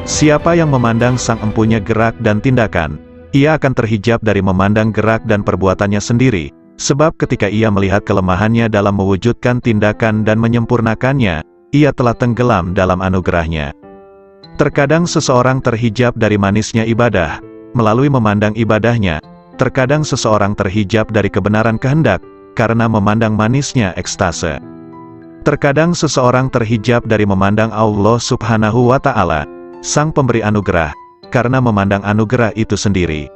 Siapa yang memandang sang empunya gerak dan tindakan, ia akan terhijab dari memandang gerak dan perbuatannya sendiri, sebab ketika ia melihat kelemahannya dalam mewujudkan tindakan dan menyempurnakannya, ia telah tenggelam dalam anugerahnya. Terkadang seseorang terhijab dari manisnya ibadah, melalui memandang ibadahnya. Terkadang seseorang terhijab dari kebenaran kehendak, karena memandang manisnya ekstase. Terkadang seseorang terhijab dari memandang Allah Subhanahu wa Ta'ala, sang pemberi anugerah, karena memandang anugerah itu sendiri.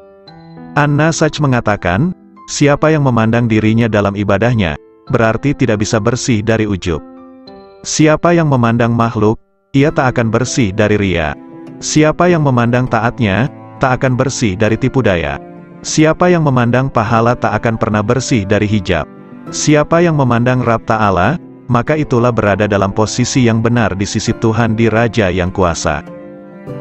An-Nasaj mengatakan, siapa yang memandang dirinya dalam ibadahnya, berarti tidak bisa bersih dari ujub. Siapa yang memandang makhluk, ia tak akan bersih dari riya. Siapa yang memandang taatnya, tak akan bersih dari tipu daya. Siapa yang memandang pahala tak akan pernah bersih dari hijab. Siapa yang memandang Rabb Ta'ala, maka itulah berada dalam posisi yang benar di sisi Tuhan di Raja yang kuasa.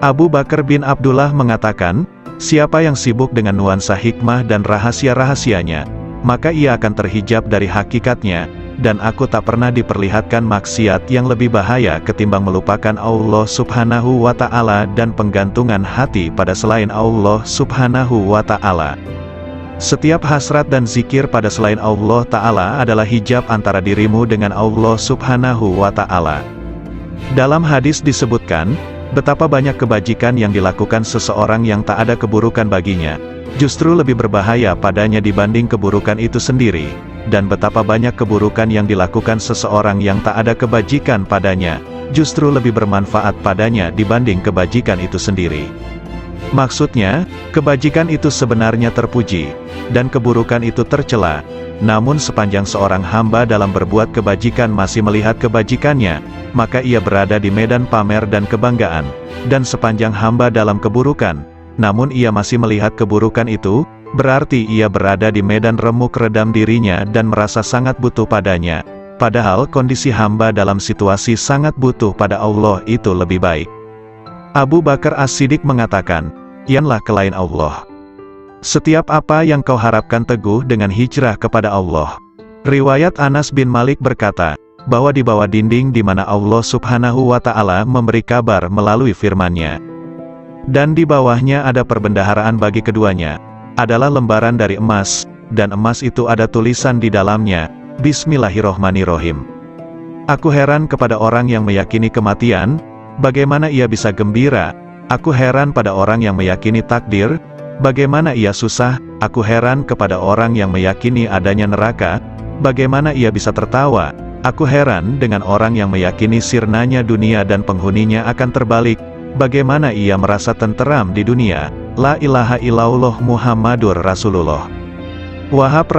Abu Bakar bin Abdullah mengatakan, siapa yang sibuk dengan nuansa hikmah dan rahasia-rahasianya, maka ia akan terhijab dari hakikatnya, dan aku tak pernah diperlihatkan maksiat yang lebih bahaya ketimbang melupakan Allah Subhanahu wa Ta'ala dan penggantungan hati pada selain Allah Subhanahu wa Ta'ala. Setiap hasrat dan zikir pada selain Allah Ta'ala adalah hijab antara dirimu dengan Allah Subhanahu wa Ta'ala. Dalam hadis disebutkan, betapa banyak kebajikan yang dilakukan seseorang yang tak ada keburukan baginya, justru lebih berbahaya padanya dibanding keburukan itu sendiri. Dan betapa banyak keburukan yang dilakukan seseorang yang tak ada kebajikan padanya, justru lebih bermanfaat padanya dibanding kebajikan itu sendiri. Maksudnya, kebajikan itu sebenarnya terpuji, dan keburukan itu tercela. Namun sepanjang seorang hamba dalam berbuat kebajikan masih melihat kebajikannya, maka ia berada di medan pamer dan kebanggaan. Dan sepanjang hamba dalam keburukan, namun ia masih melihat keburukan itu, berarti ia berada di medan remuk redam dirinya dan merasa sangat butuh padanya. Padahal kondisi hamba dalam situasi sangat butuh pada Allah itu lebih baik. Abu Bakar As-Siddiq mengatakan, "Yanlah kelain Allah. Setiap apa yang kau harapkan teguh dengan hijrah kepada Allah." Riwayat Anas bin Malik berkata, bahwa di bawah dinding di mana Allah Subhanahu wa Ta'ala memberi kabar melalui firman-Nya, dan di bawahnya ada perbendaharaan bagi keduanya, adalah lembaran dari emas, dan emas itu ada tulisan di dalamnya, Bismillahirrohmanirrohim. Aku heran kepada orang yang meyakini kematian, bagaimana ia bisa gembira. Aku heran pada orang yang meyakini takdir, bagaimana ia susah. Aku heran kepada orang yang meyakini adanya neraka, bagaimana ia bisa tertawa. Aku heran dengan orang yang meyakini sirnanya dunia dan penghuninya akan terbalik, bagaimana ia merasa tenteram di dunia. La ilaha illallah Muhammadur Rasulullah. Wahab